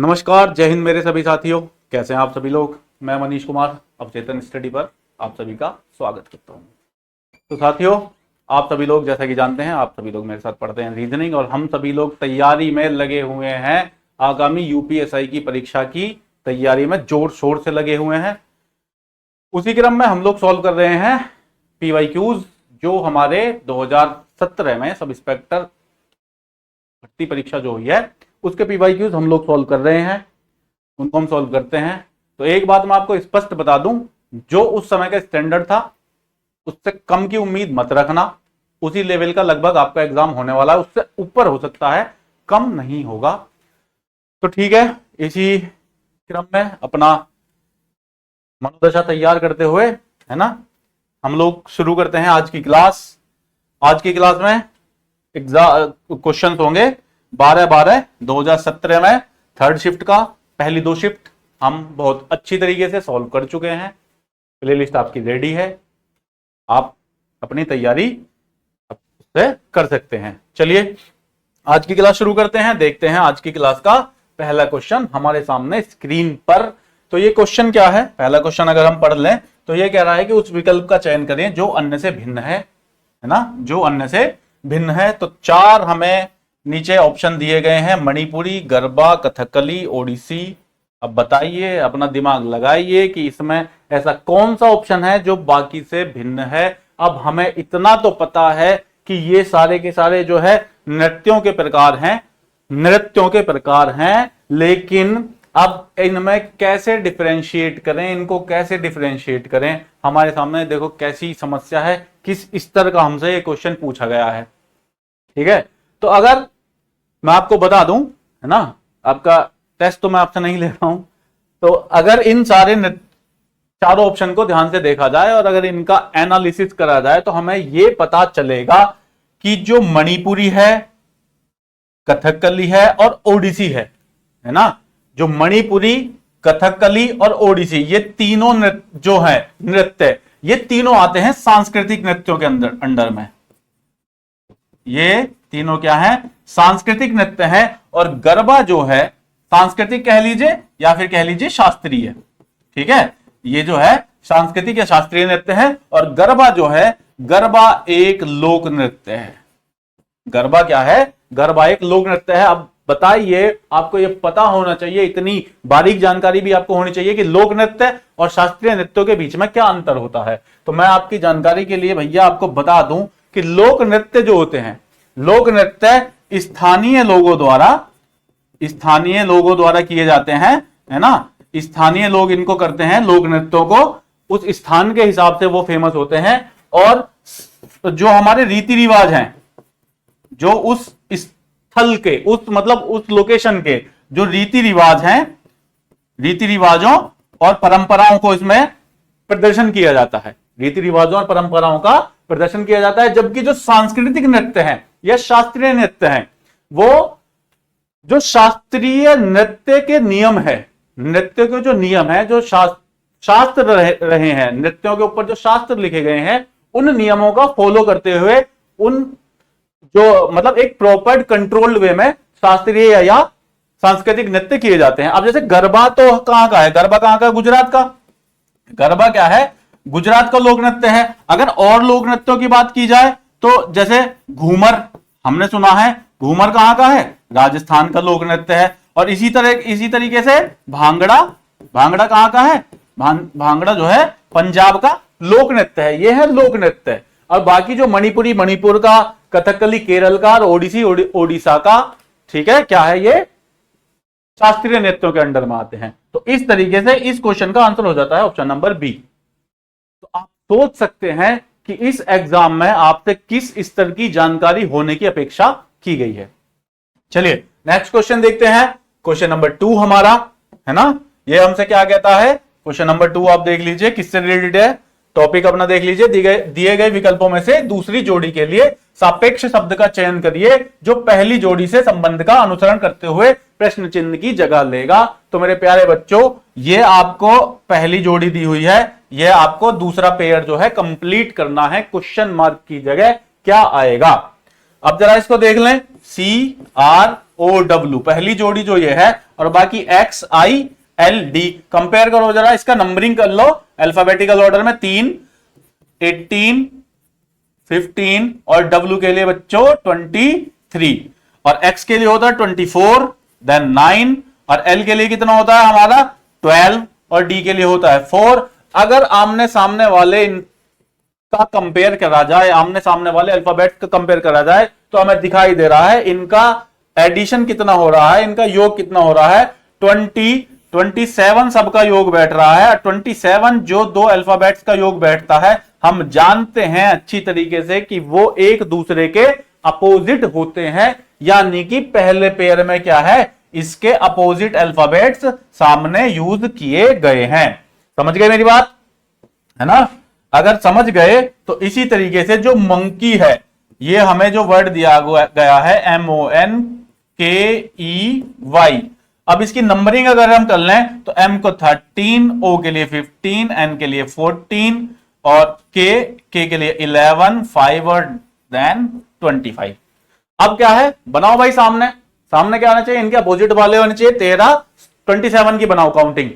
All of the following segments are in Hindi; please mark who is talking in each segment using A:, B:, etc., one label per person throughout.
A: नमस्कार, जय हिंद मेरे सभी साथियों। कैसे हैं आप सभी लोग। मैं मनीष कुमार अवचेतन स्टडी पर आप सभी का स्वागत करता हूं। तो साथियों, आप सभी लोग जैसा कि जानते हैं, आप सभी लोग मेरे साथ पढ़ते हैं रीजनिंग और हम सभी लोग तैयारी में लगे हुए हैं। आगामी यूपीएसआई की परीक्षा की तैयारी में जोर शोर से लगे हुए हैं। उसी क्रम में हम लोग सॉल्व कर रहे हैं पीवाईक्यूज, जो हमारे 2017 में सब इंस्पेक्टर भर्ती परीक्षा जो हुई है उसके पीवाईक्यूज हम लोग सॉल्व कर रहे हैं, उनको हम सॉल्व करते हैं। तो एक बात मैं आपको स्पष्ट बता दूं, जो उस समय का स्टैंडर्ड था उससे कम की उम्मीद मत रखना। उसी लेवल का लगभग आपका एग्जाम होने वाला है, उससे ऊपर हो सकता है, कम नहीं होगा। तो ठीक है, इसी क्रम में अपना मनोदशा तैयार करते हुए, है ना, हम लोग शुरू करते हैं आज की क्लास। आज की क्लास में क्वेश्चन होंगे 12/12/2017 में थर्ड शिफ्ट का। पहली दो शिफ्ट हम बहुत अच्छी तरीके से सॉल्व कर चुके हैं। प्लेलिस्ट आपकी रेडी है, आप अपनी तैयारी से कर सकते हैं। चलिए आज की क्लास शुरू करते हैं। देखते हैं आज की क्लास का पहला क्वेश्चन हमारे सामने स्क्रीन पर। तो ये क्वेश्चन क्या है, पहला क्वेश्चन अगर हम पढ़ लें तो ये कह रहा है कि उस विकल्प का चयन करें जो अन्य से भिन्न है ना, जो अन्य से भिन्न है। तो चार हमें नीचे ऑप्शन दिए गए हैं, मणिपुरी, गरबा, कथकली, ओडिसी। अब बताइए, अपना दिमाग लगाइए कि इसमें ऐसा कौन सा ऑप्शन है जो बाकी से भिन्न है। अब हमें इतना तो पता है कि ये सारे के सारे जो है नृत्यों के प्रकार हैं, लेकिन अब इनमें कैसे डिफरेंशिएट करें, इनको कैसे डिफरेंशिएट करें, हमारे सामने देखो कैसी समस्या है, किस स्तर का हमसे ये क्वेश्चन पूछा गया है। ठीक है, तो अगर मैं आपको बता दूं, है ना, आपका टेस्ट तो मैं आपसे नहीं ले रहा हूं, तो अगर इन सारे चारों ऑप्शन को ध्यान से देखा जाए और अगर इनका एनालिसिस करा जाए तो हमें यह पता चलेगा कि जो मणिपुरी है, कथकली है और ओडिसी है ना, जो मणिपुरी, कथकली और ओडिसी, ये तीनों जो है नृत्य, ये तीनों आते हैं सांस्कृतिक नृत्यों के अंडर में। ये तीनों क्या है, सांस्कृतिक नृत्य है। और गरबा जो है सांस्कृतिक कह लीजिए या फिर कह लीजिए शास्त्रीय। ठीक है, ये जो है सांस्कृतिक या शास्त्रीय नृत्य है। और गरबा जो है, गरबा एक लोक नृत्य है। गरबा क्या है, गरबा एक लोक नृत्य है। अब बताइए, आपको ये पता होना चाहिए, इतनी बारीक जानकारी भी आपको होनी चाहिए कि लोक नृत्य और शास्त्रीय नृत्यों के बीच में क्या अंतर होता है। तो मैं आपकी जानकारी के लिए भैया आपको बता दूं कि लोक नृत्य जो होते हैं, लोक नृत्य स्थानीय लोगों द्वारा किए जाते हैं, है ना। स्थानीय लोग इनको करते हैं, लोक नृत्यों को, उस स्थान के हिसाब से वो फेमस होते हैं। और जो हमारे रीति रिवाज हैं, जो उस स्थल के, उस मतलब उस लोकेशन के जो रीति रिवाज हैं, रीति रिवाजों और परंपराओं को इसमें प्रदर्शन किया जाता है। रीति रिवाजों और परंपराओं का प्रदर्शन किया जाता है। जबकि जो सांस्कृतिक नृत्य हैं या शास्त्रीय नृत्य हैं, वो जो शास्त्रीय नृत्य के नियम है, नृत्य के जो नियम है, जो शास्त्र रहे हैं, नृत्यों के ऊपर जो शास्त्र लिखे गए हैं, उन नियमों का फॉलो करते हुए, उन जो मतलब एक प्रॉपर कंट्रोल्ड वे में शास्त्रीय या सांस्कृतिक नृत्य किए जाते हैं। अब जैसे गरबा तो कहां का है, गरबा कहां का, गुजरात का। गरबा क्या है, गुजरात का लोक नृत्य है। अगर और लोक नृत्यों की बात की जाए तो जैसे घूमर, हमने सुना है, घूमर कहां का है, राजस्थान का लोक नृत्य है। और इसी तरीके से भांगड़ा, भांगड़ा कहां का है, भांगड़ा जो है पंजाब का लोक नृत्य है। यह है लोक नृत्य। और बाकी जो मणिपुरी, मणिपुर का, कथकली केरल का और ओडिसी, ओडिशा का, ठीक है, क्या है, ये शास्त्रीय नृत्यों के अंडर में आते हैं। तो इस तरीके से इस क्वेश्चन का आंसर हो जाता है ऑप्शन नंबर बी। तो आप सोच सकते हैं कि इस एग्जाम में आपसे किस स्तर की जानकारी होने की अपेक्षा की गई है। चलिए नेक्स्ट क्वेश्चन देखते हैं। क्वेश्चन नंबर 2 हमारा, है ना, ये हमसे क्या कहता है, क्वेश्चन नंबर 2 आप देख लीजिए किससे रिलेटेड है। टॉपिक अपना देख लीजिए, दिए गए विकल्पों में से दूसरी जोड़ी के लिए सापेक्ष शब्द का चयन करिए जो पहली जोड़ी से संबंध का अनुसरण करते हुए प्रश्न चिन्ह की जगह लेगा। तो मेरे प्यारे बच्चों, ये आपको पहली जोड़ी दी हुई है, ये आपको दूसरा पेयर जो है कंप्लीट करना है। क्वेश्चन मार्क की जगह क्या आएगा, अब जरा इसको देख लें। CRO ओ डब्ल्यू, पहली जोड़ी जो ये है, और बाकी x I L D. Compare करो जरा, इसका नंबरिंग कर लो अल्फाबेटिकल ऑर्डर में, 3, 18, 15 और डब्ल्यू के लिए बच्चों 23, और एक्स के लिए होता है 24, देन 9, और एल के लिए कितना होता है हमारा 12, और डी के लिए होता है 4। अगर आमने सामने वाले इनका कंपेयर करा जाए, आमने सामने वाले अल्फाबेट का कंपेयर करा जाए, तो हमें दिखाई दे रहा है इनका एडिशन कितना हो रहा है, इनका योग कितना हो रहा है 27 सबका योग बैठ रहा है। 27 जो दो अल्फाबेट्स का योग बैठता है, हम जानते हैं अच्छी तरीके से कि वो एक दूसरे के अपोजिट होते हैं, यानी कि पहले पेयर में क्या है, इसके अपोजिट अल्फाबेट्स सामने यूज किए गए हैं। समझ गए मेरी बात, है ना? अगर समझ गए तो इसी तरीके से जो मंकी है, ये हमें जो वर्ड दिया गया है MONKEY, अब इसकी नंबरिंग अगर हम कर लें तो M को 13, O के लिए 15, N के लिए 14 और K के लिए 11, 5 और देन 25। अब क्या है, बनाओ भाई सामने, सामने क्या आना चाहिए, इनके अपोजिट वाले होने चाहिए 13, 27 की बनाओ काउंटिंग,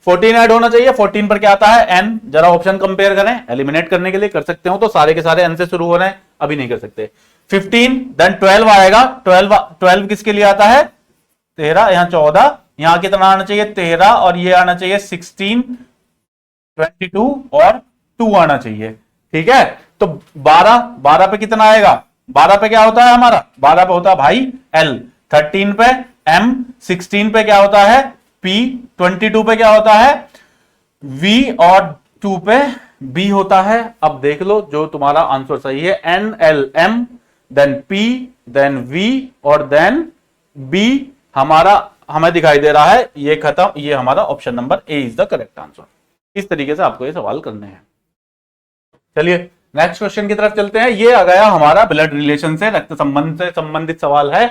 A: 14 ऐड होना चाहिए। 14 पर क्या आता है N, जरा ऑप्शन कंपेयर करें, एलिमिनेट करने के लिए कर सकते हो तो सारे के सारे N से शुरू हो रहे हैं, अभी नहीं कर सकते। 15 देन 12 आएगा, 12 किसके लिए आता है 13, यहां 14, यहां कितना आना चाहिए 13, और ये आना चाहिए 16, 22 और 2 आना चाहिए। ठीक है, तो 12 पे कितना आएगा, 12 पे क्या होता है हमारा, 12 पे होता है भाई L, 13 पे M, 16 पे क्या होता है P, 22 पे क्या होता है V और 2 पे B होता है। अब देख लो जो तुम्हारा आंसर सही है, N L M then P then V और देन B हमारा हमें दिखाई दे रहा है, ये खत्म, ये हमारा option number A is the correct answer. इस तरीके से आपको ये सवाल करने हैं। चलिए नेक्स्ट क्वेश्चन की तरफ चलते हैं। ये आ गया हमारा ब्लड रिलेशन से, रक्त संबंध से संबंधित सवाल है।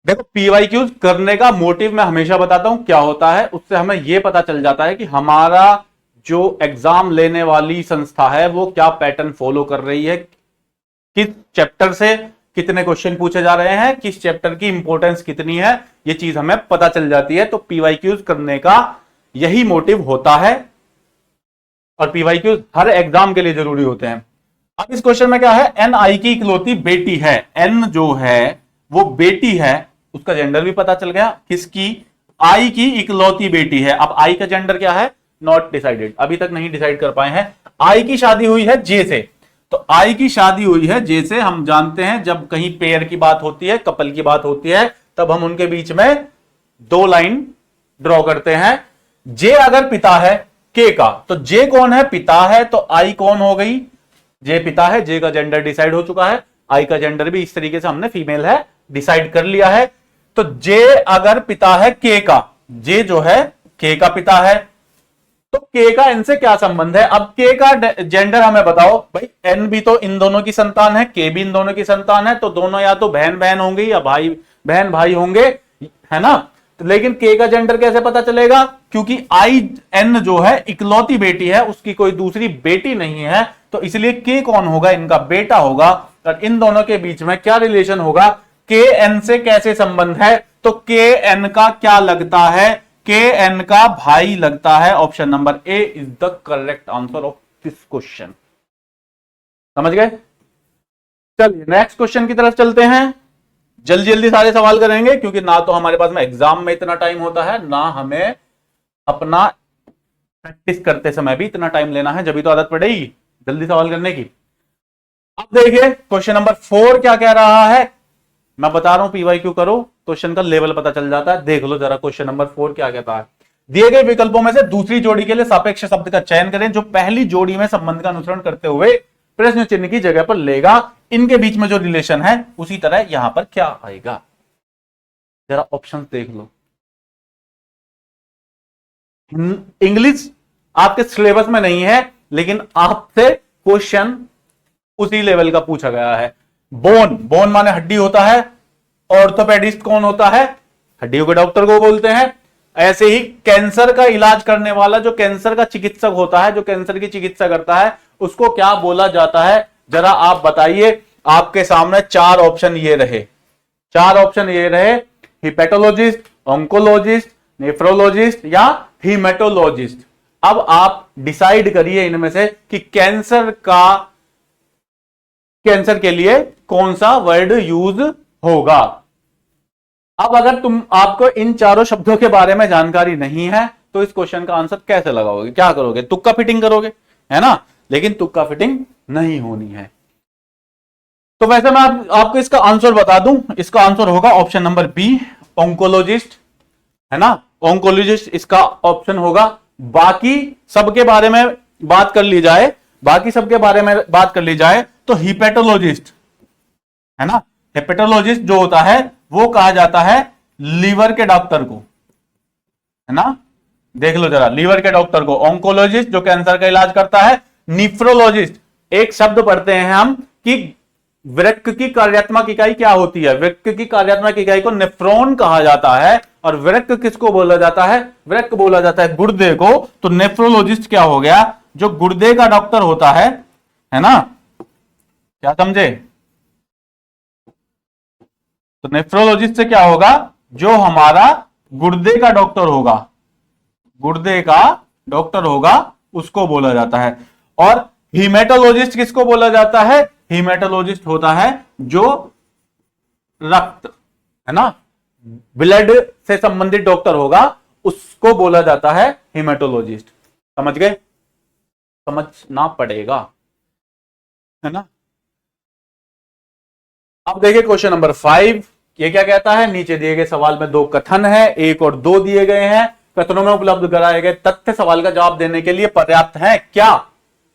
A: देखो पीवाईक्यूज करने का मोटिव मैं हमेशा बताता हूं क्या होता है, उससे हमें यह पता चल जाता है कि हमारा जो एग्जाम लेने वाली संस्था है वो क्या पैटर्न फॉलो कर रही है, किस चैप्टर से कितने क्वेश्चन पूछे जा रहे हैं, किस चैप्टर की इंपॉर्टेंस कितनी है, ये चीज हमें पता चल जाती है। तो पीवाईक्यूज करने का यही मोटिव होता है, और पीवाईक्यूज हर एग्जाम के लिए जरूरी होते हैं। अब इस क्वेश्चन में क्या है, एन आई की इकलौती बेटी है, एन जो है वो बेटी है, उसका जेंडर भी पता चल गया, किसकी, आई की इकलौती बेटी है। अब आई का जेंडर क्या है, नॉट डिसाइडेड, अभी तक नहीं डिसाइड कर पाए हैं। आई की शादी हुई है जे से, तो आई की शादी हुई है जे से, हम जानते हैं जब कहीं पेयर की बात होती है, कपल की बात होती है, तब हम उनके बीच में 2 लाइन ड्रॉ करते हैं। जे अगर पिता है के का, तो जे कौन है, पिता है, तो आई कौन हो गई, जे पिता है, जे का जेंडर डिसाइड हो चुका है, आई का जेंडर भी इस तरीके से हमने फीमेल है डिसाइड कर लिया है। तो जे अगर पिता है के का, जे जो है के का पिता है, तो के का एन से क्या संबंध है। अब के का जेंडर हमें बताओ भाई, एन भी तो इन दोनों की संतान है, के भी इन दोनों की संतान है, तो दोनों या तो बहन बहन होंगी या भाई बहन भाई होंगे, है ना। तो लेकिन के का जेंडर कैसे पता चलेगा, क्योंकि आई एन जो है इकलौती बेटी है, उसकी कोई दूसरी बेटी नहीं है, तो इसलिए के कौन होगा, इनका बेटा होगा। और इन दोनों के बीच में क्या रिलेशन होगा, के एन से कैसे संबंध है, तो के एन का क्या लगता है, के एन का भाई लगता है। Option number A is the correct answer of this question. समझ गए। चलिए नेक्स्ट क्वेश्चन की तरफ चलते हैं, जल्दी जल्दी सारे सवाल करेंगे, क्योंकि ना तो हमारे पास में एग्जाम में इतना टाइम होता है, ना हमें अपना प्रैक्टिस करते समय भी इतना टाइम लेना है, जब भी तो आदत पड़ेगी जल्दी सवाल करने की। अब देखिए क्वेश्चन नंबर 4 क्या कह रहा है, मैं बता रहा हूं पीवाईक्यू करो, क्वेश्चन का लेवल पता चल जाता है। देख लो जरा क्वेश्चन नंबर 4 क्या कहता है, दिए गए विकल्पों में से दूसरी जोड़ी के लिए सापेक्ष शब्द का चयन करें जो पहली जोड़ी में संबंध का अनुसरण करते हुए प्रश्न चिन्ह की जगह पर लेगा। इनके बीच में जो रिलेशन है उसी तरह यहां पर क्या आएगा, जरा ऑप्शंस देख लो। इंग्लिश आपके सिलेबस में नहीं है, लेकिन आपसे क्वेश्चन उसी लेवल का पूछा गया है। बोन, बोन माने हड्डी होता है, ऑर्थोपेडिस्ट कौन होता है, हड्डियों के डॉक्टर को बोलते हैं। ऐसे ही कैंसर का इलाज करने वाला, जो कैंसर का चिकित्सक होता है, जो कैंसर की चिकित्सा करता है, उसको क्या बोला जाता है, जरा आप बताइए। आपके सामने 4 ऑप्शन ये रहे, चार ऑप्शन ये रहे, हिपेटोलॉजिस्ट, ऑन्कोलॉजिस्ट, नेफ्रोलॉजिस्ट या हीमेटोलॉजिस्ट। अब आप डिसाइड करिए इनमें से कि कैंसर के लिए कौन सा वर्ड यूज होगा। अब अगर आपको इन चारों शब्दों के बारे में जानकारी नहीं है तो इस क्वेश्चन का आंसर कैसे लगाओगे, क्या करोगे, तुक्का फिटिंग करोगे, है ना। लेकिन तुक्का फिटिंग नहीं होनी है। तो वैसे मैं आपको इसका आंसर बता दूं, इसका आंसर होगा ऑप्शन नंबर बी, ऑन्कोलॉजिस्ट, है ना। ऑन्कोलॉजिस्ट इसका ऑप्शन होगा। बाकी सबके बारे में बात कर ली जाए, तो हिपेटोलॉजिस्ट, है ना। हिपेटोलॉजिस्ट जो होता है वो कहा जाता है लीवर के डॉक्टर को, है ना। देख लो जरा, लीवर के डॉक्टर को। ऑन्कोलॉजिस्ट जो कैंसर का इलाज करता है। निफ्रोलॉजिस्ट, एक शब्द पढ़ते हैं हम कि वृक्क की कार्यात्मक इकाई क्या होती है। वृक्क की कार्यात्मक इकाई को नेफ्रॉन कहा जाता है। और वृक्क किसको बोला जाता है, वृक्क बोला जाता है गुर्दे को। तो नेफ्रोलॉजिस्ट क्या हो गया, जो गुर्दे का डॉक्टर होता है ना। क्या समझे। तो नेफ्रोलॉजिस्ट से क्या होगा, जो हमारा गुर्दे का डॉक्टर होगा, उसको बोला जाता है। और हीमेटोलॉजिस्ट किसको बोला जाता है, हीमेटोलॉजिस्ट होता है जो रक्त, है ना, ब्लड से संबंधित डॉक्टर होगा, उसको बोला जाता है हीमेटोलॉजिस्ट। समझ गए, समझना पड़ेगा, है ना। अब देखिए क्वेश्चन नंबर 5, ये क्या कहता है। नीचे दिए गए सवाल में 2 कथन है, 1 और 2 दिए गए हैं। कथनों में उपलब्ध कराए गए तथ्य सवाल का जवाब देने के लिए पर्याप्त हैं क्या।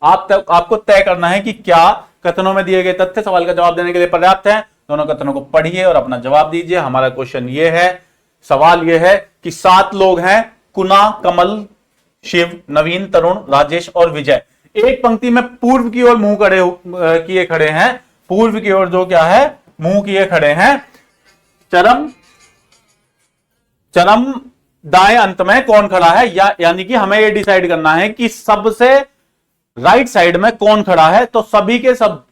A: आपको तय करना है कि क्या कथनों में दिए गए तथ्य सवाल का जवाब देने के लिए पर्याप्त हैं। दोनों कथनों को पढ़िए और अपना जवाब दीजिए। हमारा क्वेश्चन ये है, सवाल ये है कि 7 लोग हैं, कुना, कमल, शिव, नवीन, तरुण, राजेश और विजय। एक पंक्ति में पूर्व की ओर मुंह किए खड़े हैं। पूर्व की ओर जो क्या है, मुंह किए खड़े हैं। चरम दाएं अंत में कौन खड़ा है, यानी कि हमें यह डिसाइड करना है कि सबसे राइट साइड में कौन खड़ा है। तो सभी के सब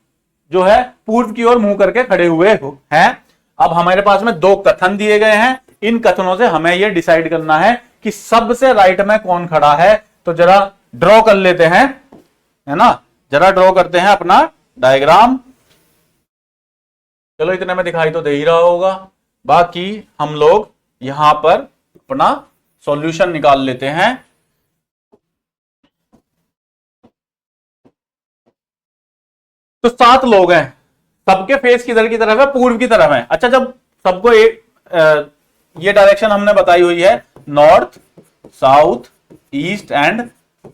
A: जो है पूर्व की ओर मुंह करके खड़े हुए हैं। अब हमारे पास में 2 कथन दिए गए हैं। इन कथनों से हमें यह डिसाइड करना है कि सबसे राइट में कौन खड़ा है। तो जरा ड्रॉ कर लेते हैं, है ना। जरा ड्रॉ करते हैं अपना डायग्राम। चलो इतने में दिखाई तो दे ही रहा होगा। बाकी हम लोग यहां पर अपना सॉल्यूशन निकाल लेते हैं। तो 7 लोग हैं, सबके फेस किधर की तरफ है, पूर्व की तरफ है। अच्छा, जब सबको ये डायरेक्शन हमने बताई हुई है, north, south, east and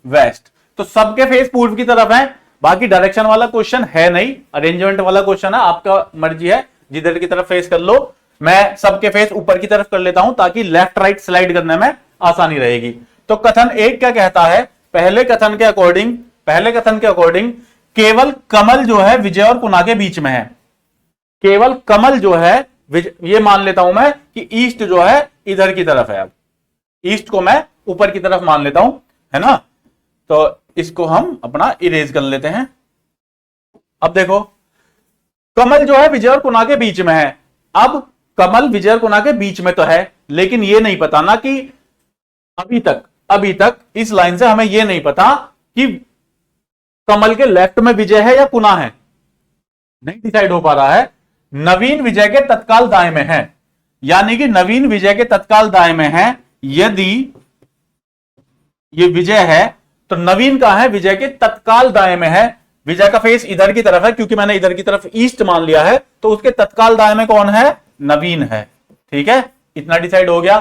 A: west, तो सबके फेस पूर्व की तरफ है। बाकी डायरेक्शन वाला क्वेश्चन है नहीं, अरेंजमेंट वाला क्वेश्चन है। आपका मर्जी है जिधर की तरफ फेस कर लो। मैं सबके फेस ऊपर की तरफ कर लेता हूं ताकि लेफ्ट राइट स्लाइड करने में आसानी रहेगी। तो कथन 1 क्या कहता है, पहले कथन के अकॉर्डिंग केवल कमल जो है विजय और कुना के बीच में है। केवल कमल जो है, ये मान लेता हूं मैं कि ईस्ट जो है इधर की तरफ है। अब ईस्ट को मैं ऊपर की तरफ मान लेता हूं, है ना। तो इसको हम अपना इरेज कर लेते हैं। अब देखो, कमल जो है विजय और कुना के बीच में है। अब कमल विजय और कुना के बीच में तो है, लेकिन ये नहीं पता ना कि अभी तक इस लाइन से हमें ये नहीं पता कि कमल के लेफ्ट में विजय है या कुना है, नहीं डिसाइड हो पा रहा है। नवीन विजय के तत्काल दाएं में है, यानी कि नवीन विजय के तत्काल दाएं में है। यदि ये विजय है तो नवीन कहां है, विजय के तत्काल दाएं में है। विजय का फेस इधर की तरफ है, क्योंकि मैंने इधर की तरफ ईस्ट मान लिया है, तो उसके तत्काल दाएं में कौन है, नवीन है। ठीक है, इतना डिसाइड हो गया।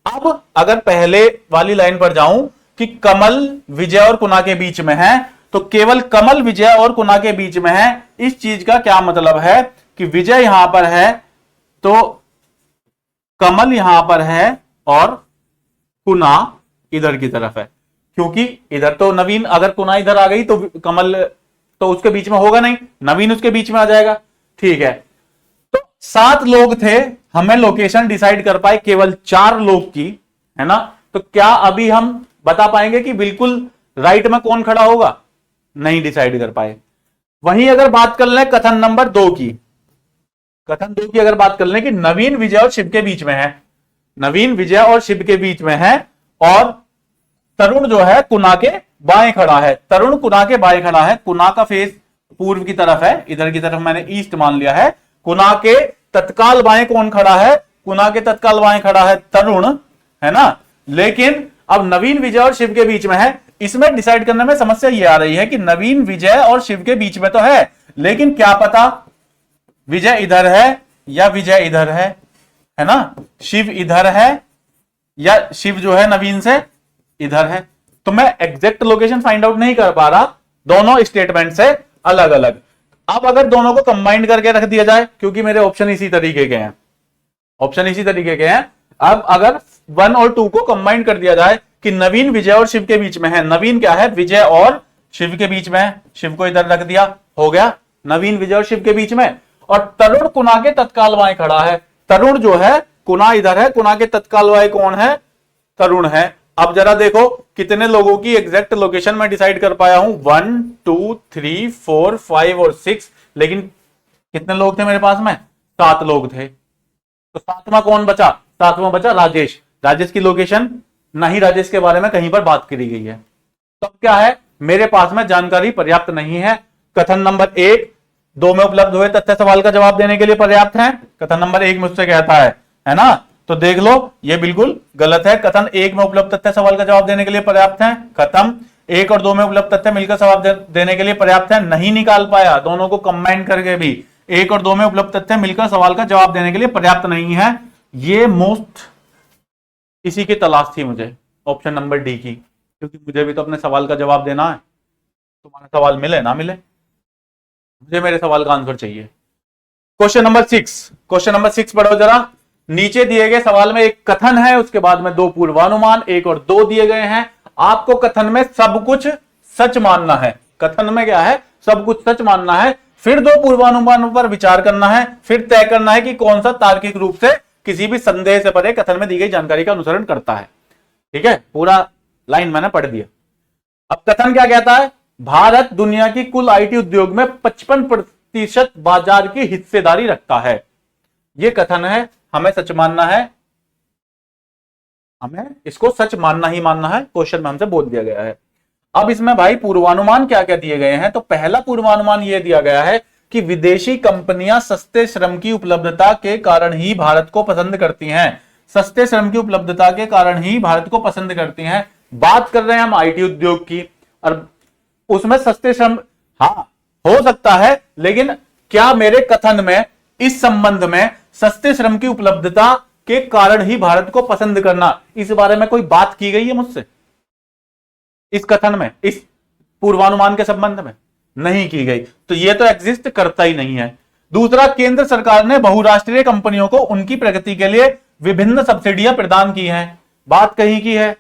A: अब अगर पहले वाली लाइन पर जाऊं कि कमल विजय और कुना के बीच में है, तो केवल कमल विजय और कुना के बीच में है। इस चीज का क्या मतलब है कि विजय यहां पर है तो कमल यहां पर है और कुना इधर की तरफ है, क्योंकि इधर तो नवीन, अगर कुना इधर आ गई तो कमल तो उसके बीच में होगा नहीं, नवीन उसके बीच में आ जाएगा। ठीक है, तो 7 लोग थे, हमें लोकेशन डिसाइड कर पाए केवल 4 लोग की, है ना। तो क्या अभी हम बता पाएंगे कि बिल्कुल राइट में कौन खड़ा होगा, नहीं डिसाइड कर पाए। वहीं अगर बात कर लें कथन नंबर 2 की, कथन 2 की अगर बात कर लें कि नवीन, विजय और शिव के बीच में है, नवीन, विजय और शिव के बीच में है, और तरुण जो है कुना के बाएं खड़ा है, तरुण कुना के बाएं खड़ा है, कुना का फेस पूर्व की तरफ है, इधर की तरफ मैंने ईस्ट मान लिया है, कुना के तत्काल बाएं कौन खड़ा है, कुना के तत्काल बाएं खड़ा है तरुण, है ना। लेकिन अब नवीन, विजय और शिव के बीच में है, इसमें डिसाइड करने में समस्या ये आ रही है कि नवीन, विजय और शिव के बीच में तो है, लेकिन क्या पता विजय इधर है या विजय इधर है ना, शिव इधर है या शिव जो है नवीन से इधर है। तो मैं एग्जैक्ट लोकेशन फाइंड आउट नहीं कर पा रहा, दोनों स्टेटमेंट से अलग अलग। अब अगर दोनों को कंबाइंड करके रख दिया जाए, क्योंकि मेरे ऑप्शन इसी तरीके के हैं, ऑप्शन इसी तरीके के हैं, अब अगर 1 और 2 को कंबाइंड कर दिया जाए कि नवीन, विजय और शिव के बीच में है, नवीन क्या है, विजय और शिव के बीच में है, शिव को इधर रख दिया, हो गया नवीन, विजय और शिव के बीच में, और तरुण कुना के तत्काल बाएं खड़ा है, तरुण जो है कुना इधर है, कुना के तत्काल बाएं कौन है, तरुण है। अब जरा देखो कितने लोगों की एग्जैक्ट लोकेशन में डिसाइड कर पाया हूं, 1 2 3 4 5 और 6, लेकिन कितने लोग थे मेरे पास में, 7 लोग थे, तो 7वां कौन बचा, 7वां बचा राजेश। राजेश की लोकेशन नहीं, राजेश के बारे में कहीं पर बात करी गई है, तो अब क्या है, मेरे पास में जानकारी पर्याप्त नहीं है। कथन नंबर 1 2 में उपलब्ध हुए तथ्य सवाल का जवाब देने के लिए पर्याप्त है, कथन नंबर 1 मुझसे कहता है ना, तो देख लो ये बिल्कुल गलत है। कथन 1 में उपलब्ध तथ्य सवाल का जवाब देने के लिए पर्याप्त है, कथन 1 और 2 में उपलब्ध तथ्य मिलकर जवाब देने के लिए पर्याप्त है, नहीं निकाल पाया, दोनों को कंबाइन करके भी 1 और 2 में उपलब्ध तथ्य मिलकर सवाल का जवाब देने के लिए पर्याप्त नहीं है। ये मोस्ट इसी की तलाश थी मुझे, ऑप्शन नंबर डी की, क्योंकि मुझे भी तो अपने सवाल का जवाब देना है, तुम्हारा सवाल मिले ना मिले, मुझे मेरे सवाल का आंसर चाहिए। क्वेश्चन नंबर 6, क्वेश्चन नंबर 6 पढ़ो जरा। नीचे दिए गए सवाल में एक कथन है, उसके बाद में 2 पूर्वानुमान 1 और 2 दिए गए हैं, आपको कथन में सब कुछ सच मानना है, कथन में क्या है, सब कुछ सच मानना है, फिर 2 पूर्वानुमानों पर विचार करना है, फिर तय करना है कि कौन सा तार्किक रूप से किसी भी संदेह से परे कथन में दी गई जानकारी का अनुसरण करता है। ठीक है, पूरा लाइन मैंने पढ़ दिया। अब कथन क्या कहता है, भारत दुनिया की कुल आईटी उद्योग में 55% बाजार की हिस्सेदारी रखता है, यह कथन है, हमें सच मानना है, हमें इसको सच मानना ही मानना है, क्वेश्चन में हमसे बोल दिया गया है। अब इसमें भाई पूर्वानुमान क्या क्या दिए गए हैं, तो पहला पूर्वानुमान यह दिया गया है कि विदेशी कंपनियां सस्ते श्रम की उपलब्धता के कारण ही भारत को पसंद करती हैं, सस्ते श्रम की उपलब्धता के कारण ही भारत को पसंद करती हैं। बात कर रहे हैं हम आईटी उद्योग की, और उसमें सस्ते श्रम हाँ हो सकता है, लेकिन क्या मेरे कथन में इस संबंध में सस्ते श्रम की उपलब्धता के कारण ही भारत को पसंद करना, इस बारे में कोई बात की गई है मुझसे इस कथन में, इस पूर्वानुमान के संबंध में नहीं की गई, तो यह तो एग्जिस्ट करता ही नहीं है। दूसरा, केंद्र सरकार ने बहुराष्ट्रीय कंपनियों को उनकी प्रगति के लिए विभिन्न सब्सिडियां प्रदान की हैं, बात कहीं की है,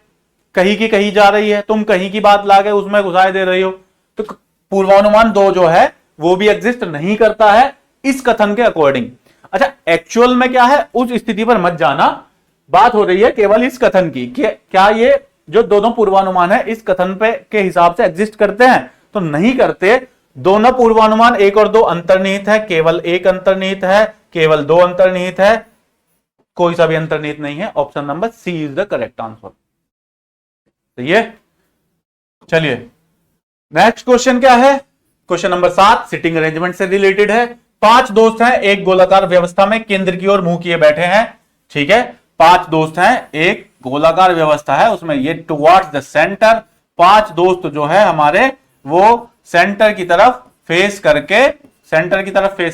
A: कहीं की कहीं जा रही है, तुम कहीं की बात लाके उसमें घुसाए दे रही हो, तो पूर्वानुमान 2 जो है वो भी एग्जिस्ट नहीं करता है इस कथन के अकॉर्डिंग। अच्छा, एक्चुअल में क्या है उस स्थिति पर मत जाना, बात हो रही है केवल इस कथन की कि क्या ये जो दोनों पूर्वानुमान है इस कथन पे के हिसाब से एग्जिस्ट करते हैं, तो नहीं करते। दोनों पूर्वानुमान 1 और 2 अंतर्निहित है, केवल एक अंतर्निहित है, केवल 2 अंतर्निहित है, कोई सा भी अंतर्निहित नहीं है। Option number C is the correct answer. तो ये चलिए नेक्स्ट क्वेश्चन क्या है, क्वेश्चन नंबर 7 सिटिंग अरेंजमेंट से रिलेटेड है। 5 दोस्त हैं, एक गोलाकार व्यवस्था में केंद्र की ओर मुंह किए बैठे हैं, ठीक है, 5 दोस्त हैं, एक गोलाकार व्यवस्था है, उसमें ये टुवर्ड्स द सेंटर, 5 दोस्त जो है हमारे वो सेंटर की तरफ फेस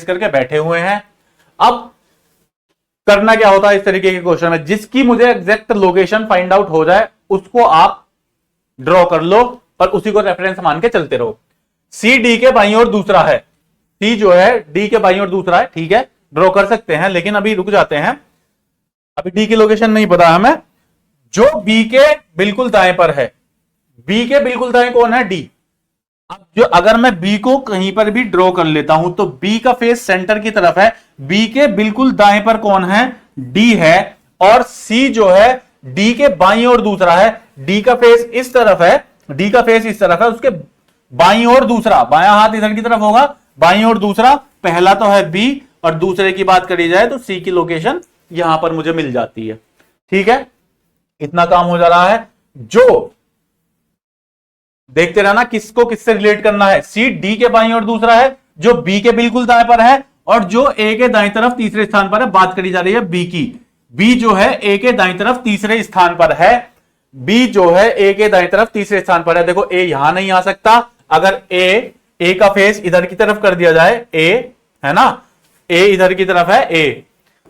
A: करके बैठे हुए हैं। अब करना क्या होता है इस तरीके के क्वेश्चन में, जिसकी मुझे एग्जैक्ट लोकेशन फाइंड आउट हो जाए उसको आप ड्रॉ कर लो और उसी को रेफरेंस मान के चलते रहो। सी डी के बाईं ओर दूसरा है, सी जो है डी के बाईं ओर दूसरा है, ठीक है, ड्रॉ कर सकते हैं, लेकिन अभी रुक जाते हैं, अभी डी की लोकेशन नहीं पता हमें। जो बी के बिल्कुल दाएं पर है, बी के बिल्कुल दाएं कौन है, डी। अब जो अगर मैं बी को कहीं पर भी ड्रॉ कर लेता हूं तो बी का फेस सेंटर की तरफ है, बी के बिल्कुल दाएं पर कौन है, डी है, और सी जो है डी के बाईं ओर दूसरा है, डी का फेस इस तरफ है, डी का फेस इस तरफ है, उसके बाईं ओर दूसरा, बायां हाथ इधर की तरफ होगा, बाईं ओर दूसरा, पहला तो है बी और दूसरे की बात करी जाए तो सी की लोकेशन यहां पर मुझे मिल जाती है। ठीक है, इतना काम हो जा रहा है। जो देखते रहना किसको किससे रिलेट करना है। सी डी के बाईं और दूसरा है, जो बी के बिल्कुल दाएं पर है, और जो ए के दाईं तरफ तीसरे स्थान पर है। बात करी जा रही है बी की। बी जो है ए के दाईं तरफ तीसरे स्थान पर है। बी जो है ए के दाईं तरफ तीसरे स्थान पर है। देखो ए यहां नहीं आ सकता, अगर ए का फेस इधर की तरफ कर दिया जाए, ए है ना, ए इधर की तरफ है ए,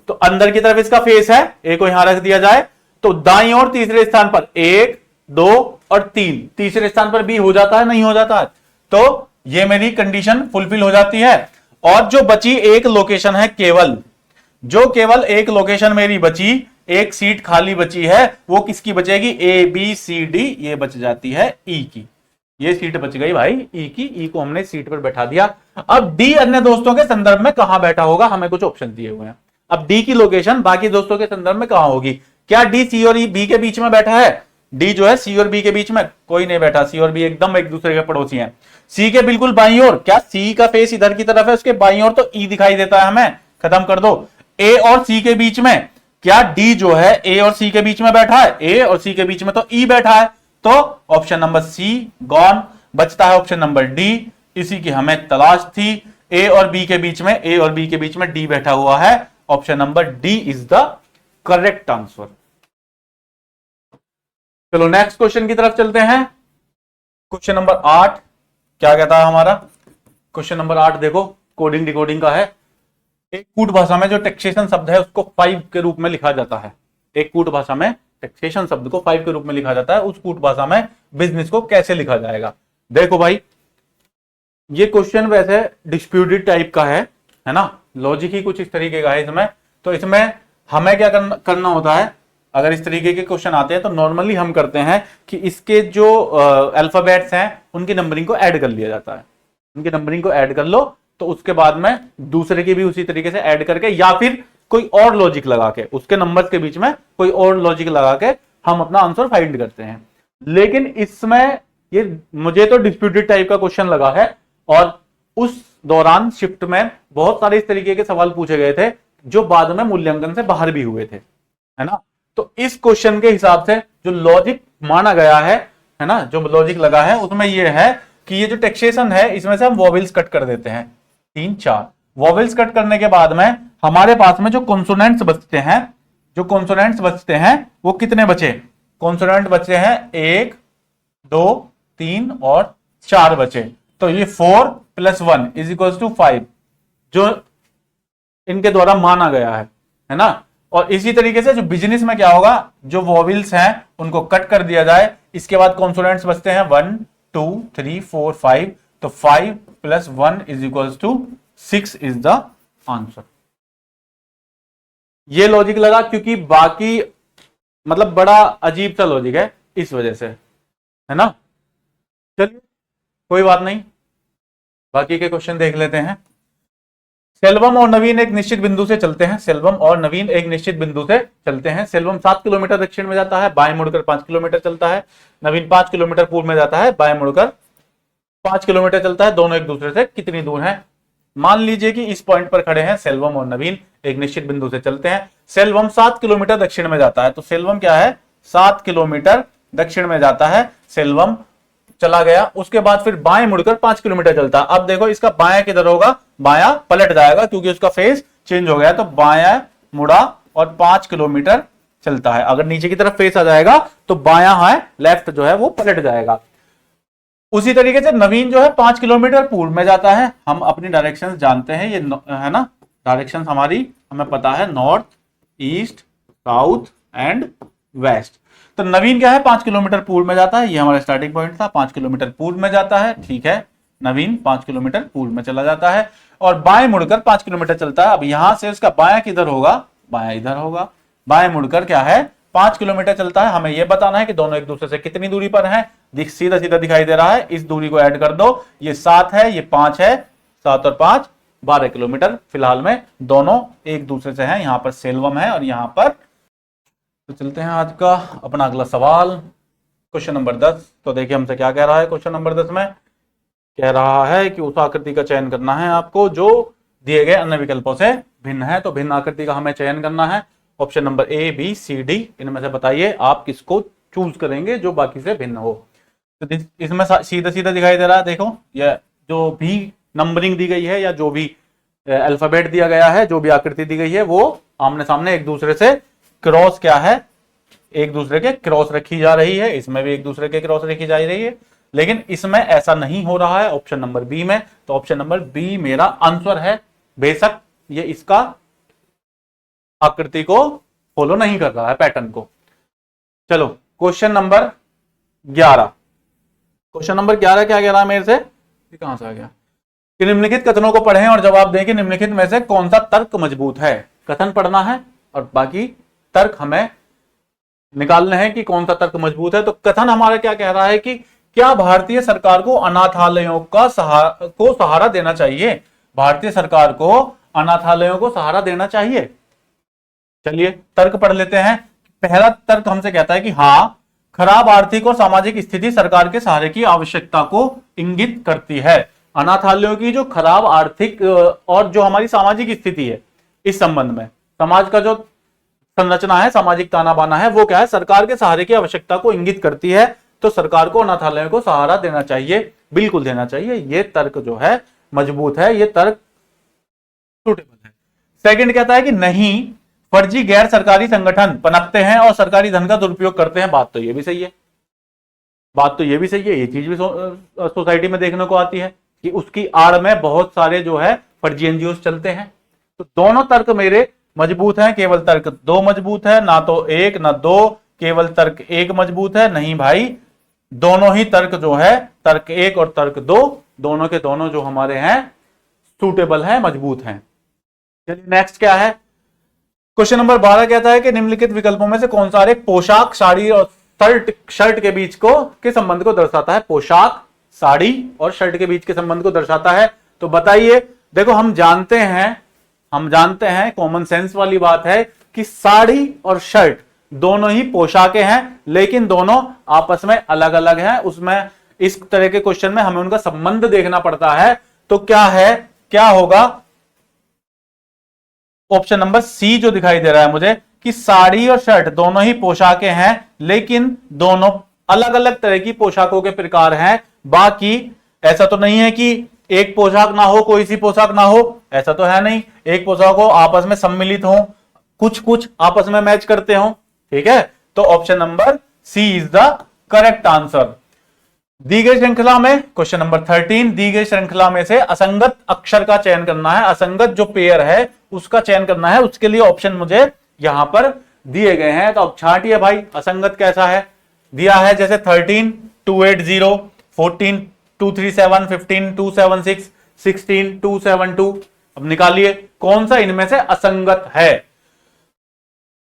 A: तो अंदर की तरफ इसका फेस है, ए को यहां रख दिया जाए, तो दाईं और तीसरे स्थान पर 1 2 और 3, तीसरे स्थान पर बी हो जाता है, नहीं हो जाता है? तो ये मेरी कंडीशन फुलफिल हो जाती है। और जो बची एक लोकेशन है केवल, जो केवल एक लोकेशन मेरी बची, एक सीट खाली बची है, वो किसकी बचेगी? ए बी सी डी, ये बच जाती है ई की। ये सीट बच गई भाई ई की। ई को हमने सीट पर बैठा दिया। अब डी अन्य दोस्तों के संदर्भ में कहां बैठा होगा, हमें कुछ ऑप्शन दिए हुए हैं। अब डी की लोकेशन बाकी दोस्तों के संदर्भ में कहां होगी? क्या डी सी और बी के बीच में बैठा है? डी जो है सी और बी के बीच में कोई नहीं बैठा। सी और बी एकदम एक दूसरे के पड़ोसी हैं। सी के बिल्कुल बाईं ओर, क्या सी का फेस इधर की तरफ है, उसके बाईं ओर तो ई दिखाई देता है हमें, खत्म कर दो। ए और सी के बीच में, क्या डी जो है ए और सी के बीच में बैठा है? ए और सी के बीच में तो ई बैठा है, तो ऑप्शन नंबर सी गॉन। बचता है ऑप्शन नंबर डी, इसी की हमें तलाश थी। ए और बी के बीच में, ए और बी के बीच में डी बैठा हुआ है। Option number D is the correct answer. चलो नेक्स्ट क्वेश्चन की तरफ चलते हैं। क्वेश्चन नंबर 8 क्या कहता है हमारा? क्वेश्चन नंबर 8 देखो, कोडिंग डिकोडिंग का है। एक कूट भाषा में जो टैक्सेशन शब्द है उसको 5 के रूप में लिखा जाता है। एक कूट भाषा में टैक्सेशन शब्द को 5 के रूप में लिखा जाता है। उस कूट भाषा में बिजनेस को कैसे लिखा जाएगा? देखो भाई, ये क्वेश्चन वैसे डिस्प्यूटेड टाइप का है ना, लॉजिक ही कुछ इस तरीके का है इसमें। तो इसमें हमें क्या करना होता है, अगर इस तरीके के क्वेश्चन आते हैं तो नॉर्मली हम करते हैं कि इसके जो अल्फाबेट्स हैं उनकी नंबरिंग को ऐड कर लिया जाता है। उनकी नंबरिंग को ऐड कर लो, तो उसके बाद में दूसरे की भी उसी तरीके से ऐड करके, या फिर कोई और लॉजिक लगा के, उसके नंबर्स के बीच में कोई और लॉजिक लगा के हम अपना आंसर फाइंड करते हैं। लेकिन इसमें ये मुझे तो डिस्प्यूटेड टाइप का क्वेश्चन लगा है, और उस दौरान शिफ्ट में बहुत सारे इस तरीके के सवाल पूछे गए थे जो बाद में मूल्यांकन से बाहर भी हुए थे, है ना। तो इस क्वेश्चन के हिसाब से जो लॉजिक माना गया है ना, जो लॉजिक लगा है उसमें यह है कि ये जो टैक्सेशन है इसमें से हम वॉवेल्स कट कर देते हैं, 3-4 वॉवेल्स कट करने के बाद में हमारे पास में जो कॉन्सोनेंट्स बचते हैं, जो कॉन्सोनेंट्स बचते हैं वो कितने बचे? कॉन्सोनेंट बचे हैं 1 2 3 और 4 बचे। तो ये 4 + 1 = 5 जो इनके द्वारा माना गया है ना। और इसी तरीके से जो बिजनेस में क्या होगा, जो वॉवेल्स हैं उनको कट कर दिया जाए, इसके बाद कॉन्सोनेंट्स बचते हैं 1 2 3 4 5, तो 5 + 1 = 6 इज द आंसर। ये लॉजिक लगा क्योंकि बाकी मतलब बड़ा अजीब सा लॉजिक है, इस वजह से, है ना। चलिए कोई बात नहीं, बाकी के क्वेश्चन देख लेते हैं। सेल्वम और नवीन एक निश्चित बिंदु से चलते हैं। सेल्वम और नवीन एक निश्चित बिंदु से चलते हैं। सेल्वम 7 किलोमीटर दक्षिण में जाता है, बाएं मुड़कर 5 किलोमीटर चलता है। नवीन 5 किलोमीटर पूर्व में जाता है, बाएं मुड़कर 5 किलोमीटर चलता है। दोनों एक दूसरे से कितनी दूर हैं? मान लीजिए कि इस पॉइंट पर खड़े हैं सेल्वम और नवीन, एक निश्चित बिंदु से चलते हैं। सेल्वम 7 किलोमीटर दक्षिण में जाता है, तो सेल्वम क्या है? 7 किलोमीटर दक्षिण में जाता है। सेल्वम चला गया, उसके बाद फिर बाएं मुड़कर 5 किलोमीटर चलता है। अब देखो इसका बायां किधर होगा? बायां पलट जाएगा क्योंकि उसका फेस चेंज हो गया, तो बायां मुड़ा और 5 किलोमीटर चलता है। अगर नीचे की तरफ फेस आ जाएगा तो बायां है, लेफ्ट जो है वो पलट जाएगा। उसी तरीके से नवीन जो है 5 किलोमीटर पूर्व में जाता है। हम अपनी डायरेक्शंस जानते हैं, ये है ना, डायरेक्शंस हमारी हमें पता है, north east south and west. तो नवीन क्या है? 5 किलोमीटर पूर्व में जाता है, ये हमारा स्टार्टिंग पॉइंट था, 5 किलोमीटर पूर्व में जाता है, ठीक है। नवीन 5 किलोमीटर पूर्व में चला जाता है और बाएं मुड़कर 5 किलोमीटर चलता है। अब यहां से उसका बायां किधर होगा? बायां इधर होगा। बाएं मुड़कर क्या है? 5 किलोमीटर चलता है। हमें यह बताना है कि दोनों एक दूसरे से कितनी दूरी पर हैं। सीधा सीधा दिखाई दे रहा है, इस दूरी को ऐड कर दो, ये 7 है, ये 5 है, 7 और 5 12 किलोमीटर फिलहाल में दोनों एक दूसरे से हैं। यहां पर सेल्वम है और यहां पर, तो चलते हैं आज का अपना अगला सवाल, क्वेश्चन नंबर 10। तो देखिए हमसे क्या कह रहा है क्वेश्चन नंबर 10 में, कह रहा है कि उस आकृति का चयन करना है आपको जो दिए गए अन्य विकल्पों से भिन्न है। तो भिन्न आकृति का हमें चयन करना है। Option number A, B, C, D, इनमें से बताइए आप किसको चूज करेंगे जो बाकी से भिन्न हो। तो इसमें सीधा सीधा दिखाई दे रहा है, देखो यह जो भी नंबरिंग दी गई है या जो भी अल्फाबेट दिया गया है, जो भी आकृति दी गई है, वो आमने सामने एक दूसरे से क्रॉस क्या है, एक दूसरे के क्रॉस रखी जा रही है। इसमें भी एक दूसरे के क्रॉस रखी जा रही है, लेकिन इसमें ऐसा नहीं हो रहा है ऑप्शन नंबर बी में। तो ऑप्शन नंबर बी मेरा आंसर है। बेशक ये इसका आकृति को फॉलो नहीं कर रहा है, पैटर्न को। चलो क्वेश्चन नंबर 11। क्वेश्चन नंबर 11 क्या कह रहा है मेरे से, ये कहां से आ गया कि निम्नलिखित कथनों को पढ़ें और जवाब दें कि निम्नलिखित में से कौन सा तर्क मजबूत है। कथन पढ़ना है और बाकी तर्क हमें निकालने हैं कि कौन सा तर्क मजबूत है। तो कथन हमारा क्या कह रहा है कि क्या भारतीय सरकार को अनाथालयों का सहारा देना चाहिए। भारतीय सरकार को अनाथालयों को सहारा देना चाहिए। चलिए तर्क पढ़ लेते हैं। पहला तर्क हमसे कहता है कि हाँ, खराब आर्थिक और सामाजिक स्थिति सरकार के सहारे की आवश्यकता को इंगित करती है। अनाथालयों की जो खराब आर्थिक और जो हमारी सामाजिक स्थिति है, इस संबंध में समाज का जो संरचना है, सामाजिक ताना बाना है, वो क्या है, सरकार के सहारे की आवश्यकता को इंगित करती है। तो सरकार को अनाथालयों को सहारा देना चाहिए, बिल्कुल देना चाहिए। ये तर्क जो है मजबूत है, ये तर्क सूटेबल है। सेकंड कहता है कि नहीं, फर्जी गैर सरकारी संगठन पनपते हैं और सरकारी धन का दुरुपयोग करते हैं। बात तो ये भी सही है, बात तो ये भी सही है। ये चीज भी सोसाइटी में देखने को आती है कि उसकी आड़ में बहुत सारे जो है फर्जी एनजीओ चलते हैं। तो दोनों तर्क मेरे मजबूत हैं, केवल तर्क 2 मजबूत है, ना तो 1 ना 2, केवल तर्क 1 मजबूत है। नहीं भाई, दोनों ही तर्क जो है, तर्क 1 और तर्क 2, दोनों के दोनों जो हमारे हैं सूटेबल हैं, मजबूत हैं। चलिए नेक्स्ट क्या है, क्वेश्चन नंबर 12 कहता है कि निम्नलिखित विकल्पों में से कौन सा एक पोशाक, साड़ी और शर्ट के बीच के संबंध को दर्शाता है। पोशाक, साड़ी और शर्ट के बीच के संबंध को दर्शाता है। तो बताइए, देखो हम जानते हैं कॉमन सेंस वाली बात है कि साड़ी और शर्ट दोनों ही पोशाकें हैं, लेकिन दोनों आपस में अलग अलग हैं। उसमें इस तरह के क्वेश्चन में हमें उनका संबंध देखना पड़ता है। तो क्या है, क्या होगा, ऑप्शन नंबर सी जो दिखाई दे रहा है मुझे कि साड़ी और शर्ट दोनों ही पोशाकें हैं, लेकिन दोनों अलग अलग तरह की पोशाकों के प्रकार हैं। बाकी ऐसा तो नहीं है कि एक पोशाक ना हो, कोई सी पोशाक ना हो, ऐसा तो है नहीं। एक पोशाक हो, आपस में सम्मिलित हो, कुछ कुछ आपस में मैच करते हो, ठीक है। तो option number C is the correct answer. दी गई श्रृंखला में क्वेश्चन नंबर 13, दी गई श्रृंखला में से असंगत अक्षर का चयन करना है। असंगत जो पेयर है उसका चयन करना है। उसके लिए ऑप्शन मुझे यहां पर दिए गए हैं। तो अब छांटिए भाई, असंगत कैसा है दिया है, जैसे 13 280, 14 237, 15 276, 16 272। अब निकालिए कौन सा इनमें से असंगत है।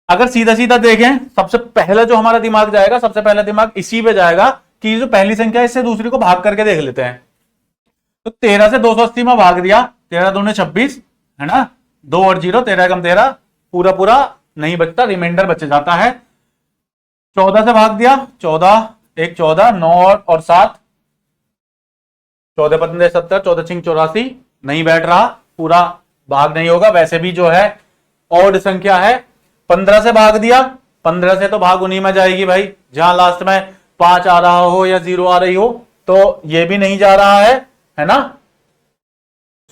A: अगर सीधा सीधा देखें, सबसे पहला जो हमारा दिमाग जाएगा, सबसे पहला दिमाग इसी पे जाएगा कि जो पहली संख्या है इससे दूसरी को भाग करके देख लेते हैं। तो 13 से 280 में भाग दिया, 13 दूने 26 है ना, 2 और 0, 13 कम 13, पूरा पूरा नहीं बचता, रिमाइंडर बच जाता है। 14 से भाग दिया, 14 1 14, 9 और 7, 14 15 70, 14 6 84, नहीं बैठ रहा, पूरा भाग नहीं होगा। वैसे भी जो है ऑड संख्या है। 15 से भाग दिया, 15 से तो भाग उन्हीं में जाएगी भाई जहां लास्ट में 5 आ रहा हो या 0 आ रही हो, तो ये भी नहीं जा रहा है ना।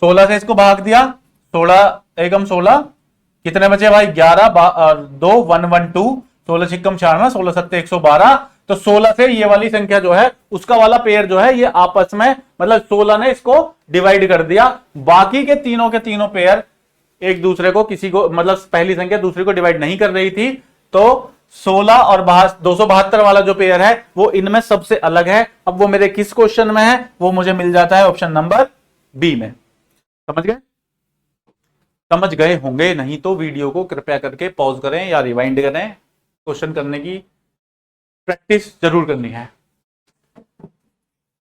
A: 16 से इसको भाग दिया, 16 एकम 16, कितने बचे भाई, 11 2 1 1 2, 16 छिक्कम 96, 16 सत्ते 112। तो 16 से ये वाली संख्या जो है उसका वाला पेयर जो है ये आपस में, मतलब 16 ने इसको डिवाइड कर दिया। बाकी के तीनों पेयर एक दूसरे को, किसी को, मतलब पहली संख्या दूसरे को डिवाइड नहीं कर रही थी। तो 16 और 272 वाला जो पेयर है वो इनमें सबसे अलग है। अब वो मेरे किस क्वेश्चन में है, वो मुझे मिल जाता है ऑप्शन नंबर बी में। समझ गए, समझ गए होंगे, नहीं तो वीडियो को कृपया करके पॉज करें या रिवाइंड करें। क्वेश्चन करने की प्रैक्टिस जरूर करनी है।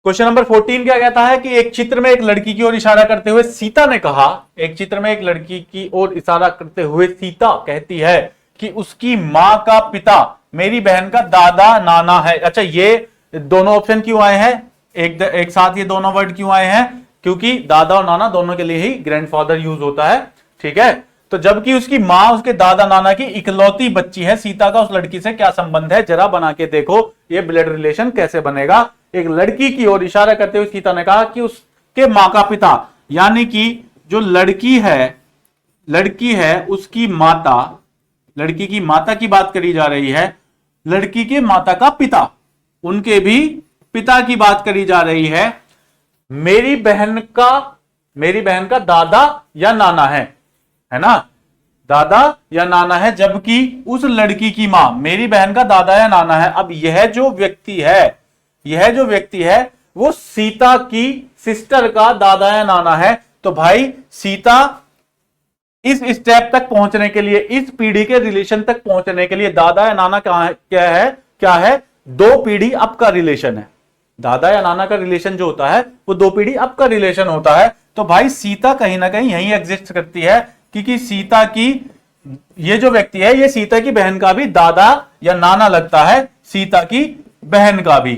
A: क्वेश्चन नंबर 14 क्या कहता है कि एक चित्र में एक लड़की की ओर इशारा करते हुए सीता ने कहा, एक चित्र में एक लड़की की ओर इशारा करते हुए सीता कहती है कि उसकी मां का पिता मेरी बहन का दादा नाना है। अच्छा, ये दोनों ऑप्शन क्यों आए हैं एक साथ, ये दोनों वर्ड क्यों आए हैं, क्योंकि दादा और नाना दोनों के लिए ही ग्रैंडफादर यूज होता है, ठीक है। तो जबकि उसकी माँ उसके दादा नाना की इकलौती बच्ची है, सीता का उस लड़की से क्या संबंध है, जरा बना के देखो ये ब्लड रिलेशन कैसे बनेगा। एक लड़की की ओर इशारा करते हुए सीता ने कहा कि उसके माँ का पिता, यानी कि जो लड़की है उसकी माता, लड़की की माता की बात करी जा रही है, लड़की के माता का पिता, उनके भी पिता की बात करी जा रही है। मेरी बहन का दादा या नाना है ना, दादा या नाना है, जबकि उस लड़की की मां मेरी बहन का दादा या नाना है। अब यह जो व्यक्ति है वो सीता की सिस्टर का दादा या नाना है। तो भाई सीता इस स्टेप तक पहुंचने के लिए, इस पीढ़ी के रिलेशन तक पहुंचने के लिए दादा या नाना क्या है, दो पीढ़ी अप का रिलेशन है। दादा या नाना का रिलेशन जो होता है वो दो पीढ़ी अप का रिलेशन होता है। तो भाई सीता कहीं ना कहीं यहीं एग्जिस्ट करती है, क्योंकि सीता की ये जो व्यक्ति है ये सीता की बहन का भी दादा या नाना लगता है, सीता की बहन का भी,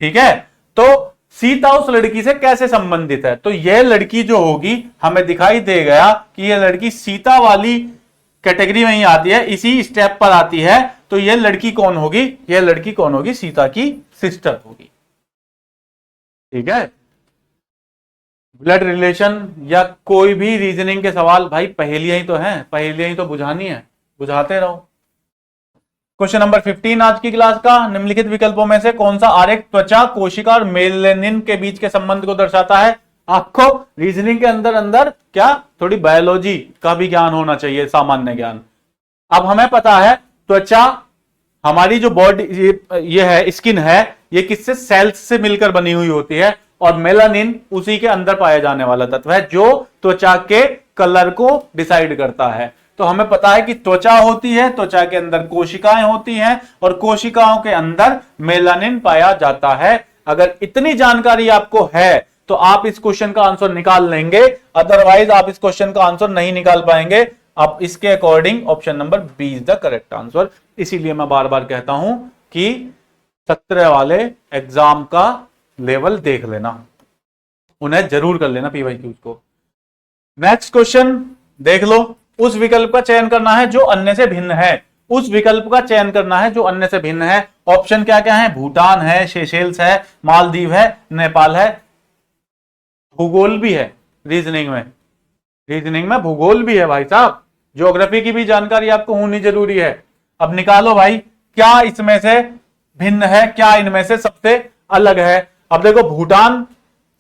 A: ठीक है। तो सीता उस लड़की से कैसे संबंधित है, तो यह लड़की जो होगी हमें दिखाई दे गया कि यह लड़की सीता वाली कैटेगरी में ही आती है, इसी स्टेप पर आती है। तो यह लड़की कौन होगी, यह लड़की कौन होगी, सीता की सिस्टर होगी, ठीक है। ब्लड रिलेशन या कोई भी रीजनिंग के सवाल भाई पहेलियां ही तो हैं, पहेलियां ही तो बुझानी है, बुझाते रहो। क्वेश्चन नंबर 15 आज की क्लास का, निम्नलिखित विकल्पों में से कौन सा आरेख त्वचा, कोशिका और मेलेनिन के बीच के संबंध को दर्शाता है। आपको रीजनिंग के अंदर क्या थोड़ी बायोलॉजी का भी ज्ञान होना चाहिए, सामान्य ज्ञान। अब हमें पता है त्वचा हमारी जो बॉडी ये है, स्किन है, ये किससे, सेल्स से मिलकर बनी हुई होती है, और मेलानिन उसी के अंदर पाया जाने वाला तत्व है जो त्वचा के कलर को डिसाइड करता है। तो हमें पता है कि त्वचा होती है, त्वचा के अंदर कोशिकाएं होती हैं और कोशिकाओं के अंदर मेलानिन पाया जाता है। अगर इतनी जानकारी आपको है तो आप इस क्वेश्चन का आंसर निकाल लेंगे, अदरवाइज आप इस क्वेश्चन का आंसर नहीं निकाल पाएंगे। आप इसके according option number B is the correct answer. इसीलिए मैं बार बार कहता हूं कि 17 वाले एग्जाम का लेवल देख लेना, उन्हें जरूर कर लेना पीवाईक्यूज को। नेक्स्ट क्वेश्चन देख लो, उस विकल्प का चयन करना है जो अन्य से भिन्न है, उस विकल्प का चयन करना है जो अन्य से भिन्न है। ऑप्शन क्या क्या है, भूटान है, सेशेल्स है, मालदीव है, नेपाल है। भूगोल भी है रीजनिंग में भूगोल भी है भाई साहब, ज्योग्राफी की भी जानकारी आपको होनी जरूरी है। अब निकालो भाई क्या इसमें से भिन्न है, क्या इनमें से सबसे अलग है। अब देखो भूटान,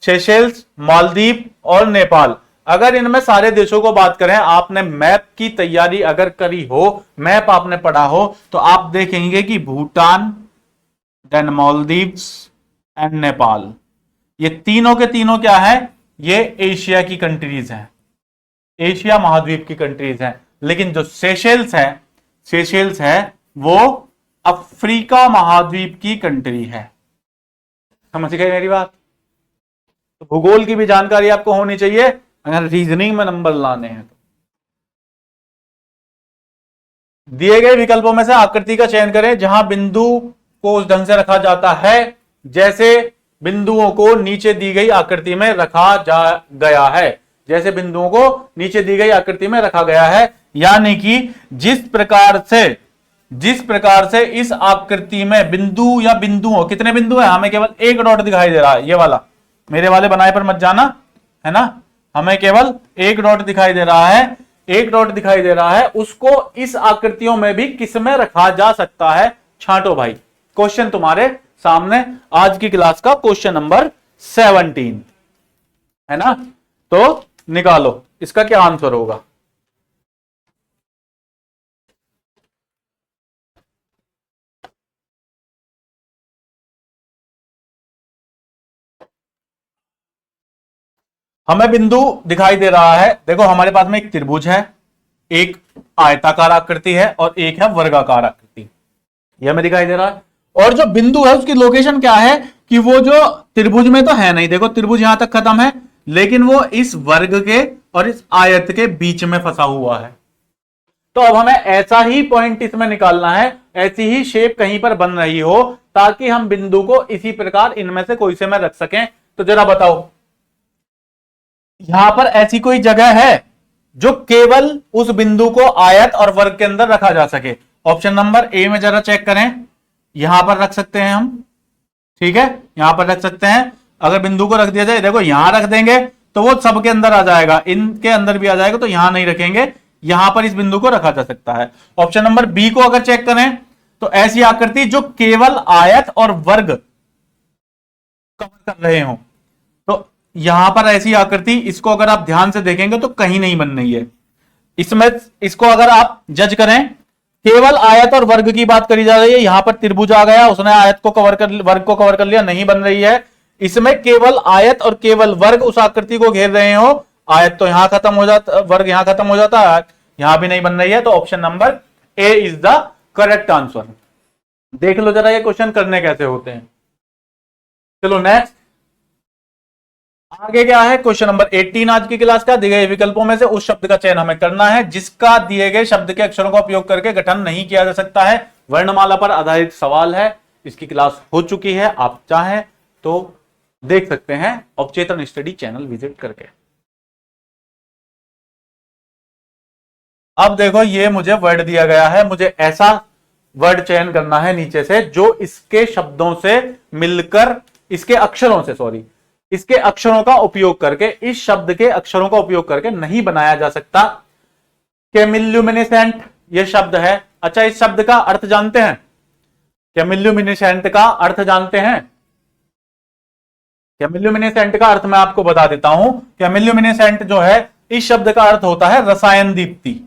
A: सेशेल्स, मालदीव और नेपाल, अगर इनमें सारे देशों को बात करें, आपने मैप की तैयारी अगर करी हो, मैप आपने पढ़ा हो, तो आप देखेंगे कि भूटान, देन मालदीव्स एंड नेपाल, ये तीनों के तीनों क्या है, ये एशिया की कंट्रीज हैं, एशिया महाद्वीप की कंट्रीज हैं। लेकिन जो सेशेल्स है वो अफ्रीका महाद्वीप की कंट्री है। समझ गए मेरी बात। तो भूगोल की भी जानकारी आपको होनी चाहिए अगर रीजनिंग में नंबर लाने हैं तो। दिए गए विकल्पों में से आकृति का चयन करें जहां बिंदु को उस ढंग से रखा जाता है जैसे बिंदुओं को नीचे दी गई आकृति में रखा गया है, जैसे बिंदुओं को नीचे दी गई आकृति में रखा गया है। यानी कि जिस प्रकार से इस आकृति में बिंदु या बिंदुओं, कितने बिंदु हैं, हमें केवल एक डॉट दिखाई दे रहा है, ये वाला, मेरे वाले बनाए पर मत जाना, है ना, हमें केवल एक डॉट दिखाई दे रहा है, एक डॉट दिखाई दे रहा है, उसको इस आकृतियों में भी किस में रखा जा सकता है। छांटो भाई, क्वेश्चन तुम्हारे सामने आज की क्लास का क्वेश्चन नंबर 17 है ना, तो निकालो इसका क्या आंसर होगा। हमें बिंदु दिखाई दे रहा है, देखो हमारे पास में एक त्रिभुज है, एक आयताकार आकृति है और एक है वर्गाकार आकृति, यह हमें दिखाई दे रहा है। और जो बिंदु है उसकी लोकेशन क्या है कि वो जो त्रिभुज में तो है नहीं, देखो त्रिभुज यहां तक खत्म है, लेकिन वो इस वर्ग के और इस आयत के बीच में फंसा हुआ है। तो अब हमें ऐसा ही पॉइंट इसमें निकालना है, ऐसी ही शेप कहीं पर बन रही हो ताकि हम बिंदु को इसी प्रकार इनमें से कोई से में रख सकें। तो जरा बताओ यहां पर ऐसी कोई जगह है जो केवल उस बिंदु को आयत और वर्ग के अंदर रखा जा सके? ऑप्शन नंबर ए में जरा चेक करें, यहां पर रख सकते हैं हम, ठीक है, यहां पर रख सकते हैं। अगर बिंदु को रख दिया जाए, देखो यहां रख देंगे तो वो सबके अंदर आ जाएगा, इनके अंदर भी आ जाएगा, तो यहां नहीं रखेंगे, यहां पर इस बिंदु को रखा जा सकता है। ऑप्शन नंबर बी को अगर चेक करें तो ऐसी आकृति जो केवल आयत और वर्ग कवर कर रहे हो, तो यहां पर ऐसी आकृति, इसको अगर आप ध्यान से देखेंगे तो कहीं नहीं बन रही है। इसमें इसको अगर आप जज करें, केवल आयत और वर्ग की बात करी जा रही है, यहां पर त्रिभुज आ गया, उसने आयत को कवर कर, वर्ग को कवर कर लिया, नहीं बन रही है। इसमें केवल आयत और केवल वर्ग उस आकृति को घेर रहे हो, आयत तो यहां खत्म हो जाता, वर्ग यहां खत्म हो जाता है, यहां भी नहीं बन रही है, तो option number A is the correct answer. देख लो जरा ये क्वेश्चन करने कैसे होते हैं। चलो नेक्स्ट, आगे क्या है, क्वेश्चन नंबर 18 आज की क्लास का। दिए गए विकल्पों में से उस शब्द का चयन हमें करना है जिसका दिए गए शब्द के अक्षरों का उपयोग करके गठन नहीं किया जा सकता है। वर्णमाला पर आधारित सवाल है, इसकी क्लास हो चुकी है, आप चाहें तो देख सकते हैं अवचेतन स्टडी चैनल विजिट करके। अब देखो ये मुझे वर्ड दिया गया है, मुझे ऐसा वर्ड चयन करना है नीचे से जो इसके शब्दों से मिलकर, इसके अक्षरों से, सॉरी, इसके अक्षरों का उपयोग करके, इस शब्द के अक्षरों का उपयोग करके नहीं बनाया जा सकता। केमिल्यूमिनेसेंट ये शब्द है। अच्छा, इस शब्द का अर्थ जानते हैं? केमिल्यूमिनेसेंट का अर्थ जानते हैं? केमिल्यूमिनेसेंट का अर्थ मैं आपको बता देता हूं। केमिल्यूमिनेसेंट जो है, इस शब्द का अर्थ होता है रसायन दीप्ति।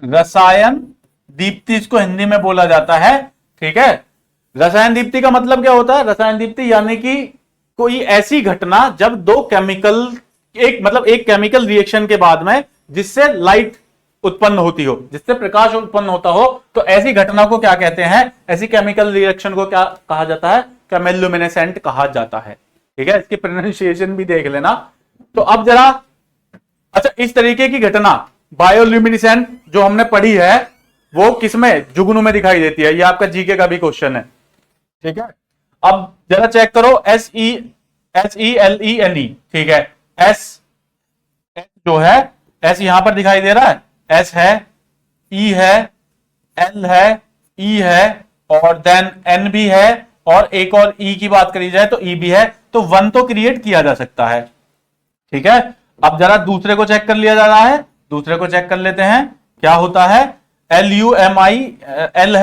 A: रसायन दीप्ति इसको हिंदी में बोला जाता है, ठीक है। रसायन दीप्ति का मतलब क्या होता है? रसायन दीप्ति यानी कि कोई ऐसी घटना जब दो केमिकल, एक केमिकल रिएक्शन के बाद में जिससे लाइट उत्पन्न होती हो, जिससे प्रकाश उत्पन्न होता हो, तो ऐसी घटना को क्या कहते हैं? ऐसी केमिकल रिएक्शन को क्या कहा जाता है? केमिल्यूमिनेसेंट कहा जाता है, ठीक है। इसकी प्रोनाउंसिएशन भी देख लेना। तो अब जरा, अच्छा, इस तरीके की घटना बायोल्यूमिनेसेंट जो हमने पढ़ी है वो किसमें? जुगनू में दिखाई देती है। ये आपका जीके का भी क्वेश्चन है, ठीक है। अब जरा चेक करो, SELENE, ठीक है। एस जो है, एस यहां पर दिखाई दे रहा है, एस है, ई है, एल है, ई है, और देन एन भी है, और एक और ई की बात करी जाए तो ई भी है, तो 1 तो क्रिएट किया जा सकता है, ठीक है। अब जरा दूसरे को चेक कर लिया जा रहा है, दूसरे को चेक कर लेते हैं क्या होता है। LUMI, एल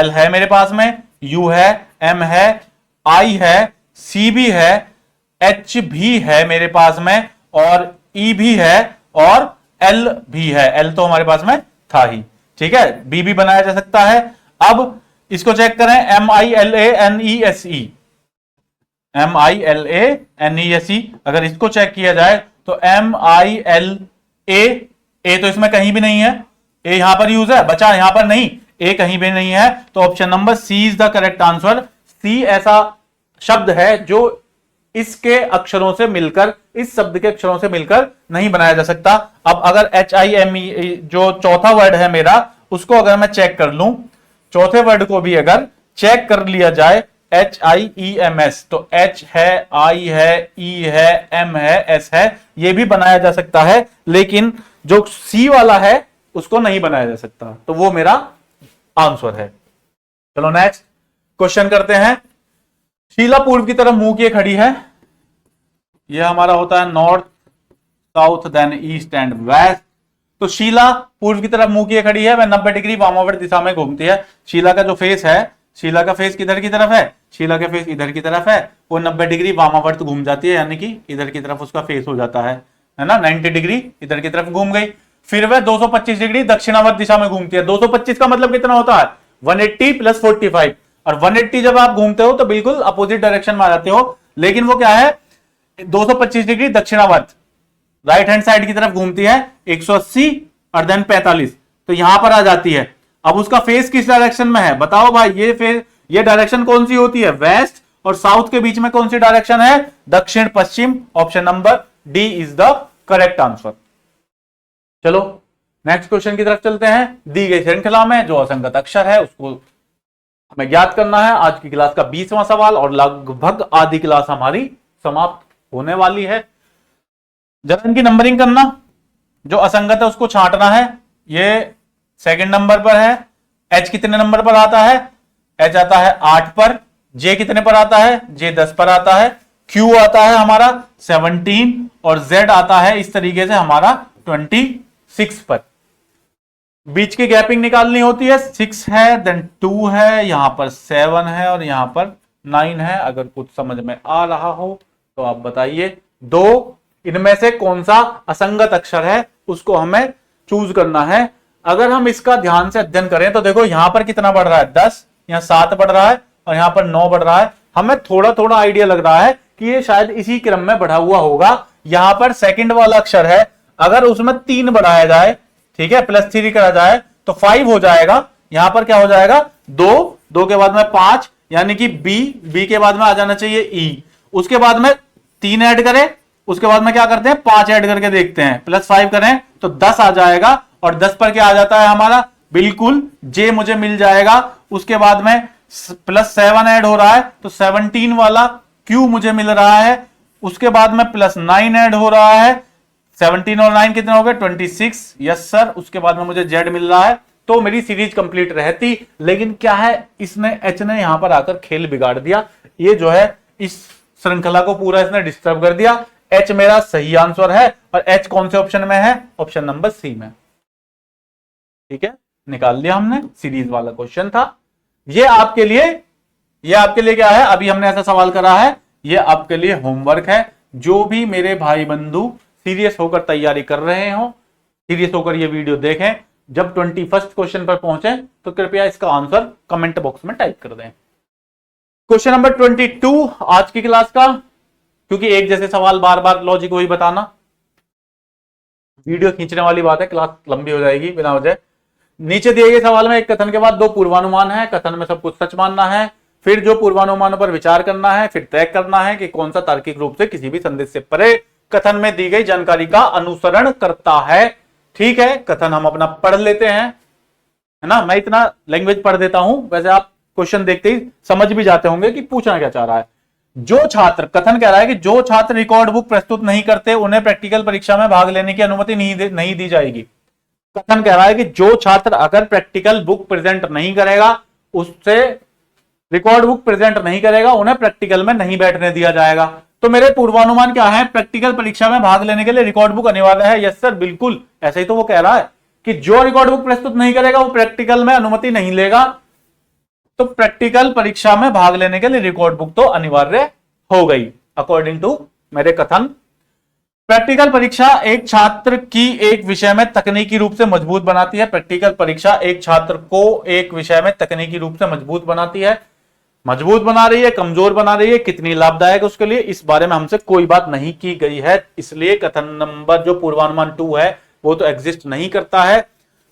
A: है मेरे पास में, U है, M है, I है, C भी है, H भी है मेरे पास में, और E भी है, और L भी है। L तो हमारे पास में था ही, ठीक है। B भी बनाया जा सकता है। अब इसको चेक करें, MILANESE, MILANESE, अगर इसको चेक किया जाए तो MILA, तो इसमें कहीं भी नहीं है, ए यहां पर यूज है, बचा यहां पर नहीं, ए कहीं भी नहीं है, तो option number C is the correct answer. सी ऐसा शब्द है जो इसके अक्षरों से मिलकर, इस शब्द के अक्षरों से मिलकर नहीं बनाया जा सकता। अब अगर HIME जो चौथा वर्ड है मेरा, उसको अगर मैं चेक कर लूं, चौथे वर्ड को भी अगर चेक कर लिया जाए, HIEMS, तो H है, I है, E है, M है, S है, ये भी बनाया जा सकता है, लेकिन जो C वाला है उसको नहीं बनाया जा सकता, तो वो मेरा आंसर है। चलो नेक्स्ट क्वेश्चन करते हैं। शीला पूर्व की तरफ मुंह किए खड़ी है, यह हमारा होता है north, south, then east and west. तो शीला पूर्व की तरफ मुंह किए खड़ी है, वह 90 डिग्री वामावर्त दिशा में घूमती है। शीला का जो फेस है, शीला का फेस किधर की तरफ है? शीला का फेस इधर की तरफ है, वो 90 डिग्री वामावर्त घूम जाती है, यानी कि इधर की तरफ उसका फेस हो जाता है ना, 90 डिग्री इधर की तरफ घूम गई। फिर वह 225 डिग्री दक्षिणावर्त दिशा में घूमती है। 225 का मतलब कितना होता है? 180 प्लस 45, और 180 जब आप घूमते हो तो बिल्कुल अपोजिट डायरेक्शन में आ जाते हो, लेकिन वो क्या है? 225 डिग्री दक्षिणावर्त, राइट हैंड साइड की तरफ घूमती है, 180 और देन 45, तो यहां पर आ जाती है। अब उसका फेस किस डायरेक्शन में है? बताओ भाई, ये डायरेक्शन कौन सी होती है? वेस्ट, और साउथ के बीच में कौन सी डायरेक्शन है? दक्षिण पश्चिम। Option number D is the correct answer. चलो नेक्स्ट क्वेश्चन की तरफ चलते हैं। दी गई श्रृंखला में जो असंगत अक्षर है उसको हमें ज्ञात करना है। आज की क्लास का 20वां सवाल, और लगभग आधी क्लास हमारी समाप्त होने वाली है। जरा इनकी नंबरिंग करना, जो असंगत है उसको छांटना है। ये सेकंड नंबर पर है। H कितने नंबर पर आता है? H आता है 8 पर। J कितने पर आता है? J 10 पर आता है। Q आता है हमारा 17 और Z आता है इस तरीके से हमारा 26 पर। बीच की गैपिंग निकालनी होती है। 6 है, देन 2 है, यहां पर 7 है और यहां पर 9 है। अगर कुछ समझ में आ रहा हो तो आप बताइए। दो इनमें से कौन सा असंगत अक्षर है उसको हमें चूज करना है। अगर हम इसका ध्यान से अध्ययन करें तो देखो यहां पर कितना बढ़ रहा है 10, यहां 7 बढ़ रहा है और यहां पर 9 बढ़ रहा है। हमें थोड़ा थोड़ा आइडिया लग रहा है कि ये शायद इसी क्रम में बढ़ा हुआ होगा। यहां पर सेकंड वाला अक्षर है, अगर उसमें 3 बढ़ाया जाए, ठीक है, +3 करा जाए तो 5 हो जाएगा। यहां पर क्या हो जाएगा 2 के बाद में 5, यानी कि बी के बाद में आ जाना चाहिए ई। उसके बाद में 3 ऐड करें, उसके बाद में क्या करते हैं 5 ऐड करके देखते हैं, +5 करें तो 10 आ जाएगा। और 10 पर क्या आ जाता है हमारा, बिल्कुल जे मुझे मिल जाएगा। उसके बाद में +7 ऐड हो रहा है तो 17 वाला क्यू मुझे मिल रहा है। उसके बाद में +9 ऐड हो रहा है, 17 और 9 कितने हो गए 26, यस सर। उसके बाद में मुझे जेड मिल रहा है, तो मेरी सीरीज कंप्लीट रहती। लेकिन क्या है, इसने एच ने यहां पर आकर खेल बिगाड़ दिया। ये जो है इस श्रृंखला को पूरा इसने डिस्टर्ब कर दिया। एच मेरा सही आंसर है और एच कौन से ऑप्शन में है, ऑप्शन नंबर सी में। ठीक है, निकाल लिया हमने, सीरीज वाला क्वेश्चन था। ये आपके लिए क्या है, अभी हमने ऐसा सवाल करा है, ये आपके लिए होमवर्क है। जो भी मेरे भाई बंधु सीरियस होकर तैयारी कर रहे हो, सीरियस होकर ये वीडियो देखें। जब 21st क्वेश्चन पर पहुंचे तो कृपया इसका आंसर कमेंट बॉक्स में टाइप कर दें। क्वेश्चन नंबर 22 आज की क्लास का, क्योंकि एक जैसे सवाल बार बार लॉजिक वही बताना, वीडियो खींचने वाली बात है, क्लास लंबी हो जाएगी बिना वजह। नीचे दिए गए सवाल में एक कथन के बाद 2 पूर्वानुमान है। कथन में सब कुछ सच मानना है, फिर जो पूर्वानुमानों पर विचार करना है, फिर तय करना है कि कौन सा तार्किक रूप से किसी भी संदेश से परे कथन में दी गई जानकारी का अनुसरण करता है। ठीक है, कथन हम अपना पढ़ लेते हैं, है ना। मैं इतना लैंग्वेज पढ़ देता हूं, वैसे आप क्वेश्चन देखते ही समझ भी जाते होंगे कि पूछना क्या चाह रहा है। जो छात्र, कथन कह रहा है कि जो छात्र रिकॉर्ड बुक प्रस्तुत नहीं करते उन्हें प्रैक्टिकल परीक्षा में भाग लेने की अनुमति नहीं दी जाएगी। कथन कह रहा है कि जो छात्र अगर प्रैक्टिकल बुक प्रेजेंट नहीं करेगा, उससे रिकॉर्ड बुक प्रेजेंट नहीं करेगा, उन्हें प्रैक्टिकल में नहीं बैठने दिया जाएगा। तो मेरे पूर्वानुमान क्या है, प्रैक्टिकल परीक्षा में भाग लेने के लिए रिकॉर्ड बुक अनिवार्य है। यस सर, बिल्कुल ऐसे ही तो वो कह रहा है कि जो रिकॉर्ड बुक प्रस्तुत नहीं करेगा वो प्रैक्टिकल में अनुमति नहीं लेगा। तो प्रैक्टिकल परीक्षा में भाग लेने के लिए रिकॉर्ड बुक तो अनिवार्य हो गई अकॉर्डिंग टू मेरे कथन। प्रैक्टिकल परीक्षा एक छात्र की एक विषय में तकनीकी रूप से मजबूत बनाती है। प्रैक्टिकल परीक्षा एक छात्र को एक विषय में तकनीकी रूप से मजबूत बनाती है। मजबूत बना रही है, कमजोर बना रही है, कितनी लाभदायक उसके लिए, इस बारे में हमसे कोई बात नहीं की गई है। इसलिए कथन नंबर जो पूर्वानुमान 2 है वो तो एग्जिस्ट नहीं करता है।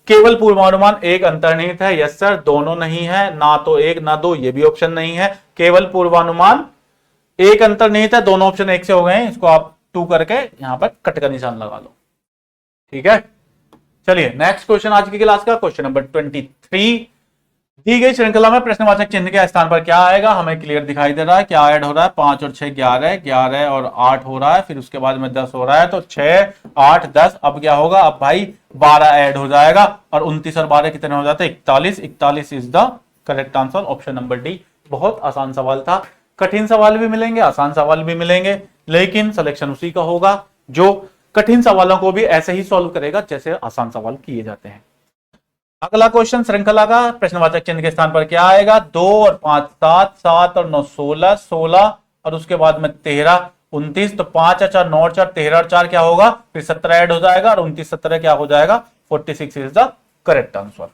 A: केवल पूर्वानुमान एक अंतर्निहित है। यस सर, दोनों नहीं है, ना तो एक ना दो, ये भी ऑप्शन नहीं है। केवल पूर्वानुमान एक अंतर्निहित है, दोनों ऑप्शन एक से हो गए हैं। इसको आप 2 करके यहां पर कट का निशान लगा लो। ठीक है, चलिए नेक्स्ट क्वेश्चन आज की क्लास का, क्वेश्चन नंबर 23। दी गई श्रृंखला में प्रश्नवाचक चिन्ह के स्थान पर क्या आएगा, हमें क्लियर दिखाई दे रहा है। क्या ऐड हो रहा है, 5 और 6 11, 11 और 8 हो रहा है, फिर उसके बाद में 10 हो रहा है, तो 6 8 10। अब क्या होगा, अब भाई 12 ऐड हो जाएगा और 29 और 12 कितने हो जाते हैं 41। 41 is the correct answer, option number D. बहुत आसान सवाल था, कठिन सवाल भी मिलेंगे, आसान सवाल भी मिलेंगे, लेकिन सिलेक्शन उसी का होगा जो कठिन सवालों को भी ऐसे ही सॉल्व करेगा जैसे आसान सवाल किए जाते हैं। अगला क्वेश्चन श्रृंखला का, प्रश्नवाचक चिन्ह के स्थान पर क्या आएगा, 2 और 5 7, 7 और 9 16, 16 और उसके बाद में 13 29। तो 5 और 4 9 और 4 13 और 4 क्या होगा, फिर 17 ऐड हो जाएगा और 29 17 क्या हो जाएगा 46 इज द करेक्ट आंसर।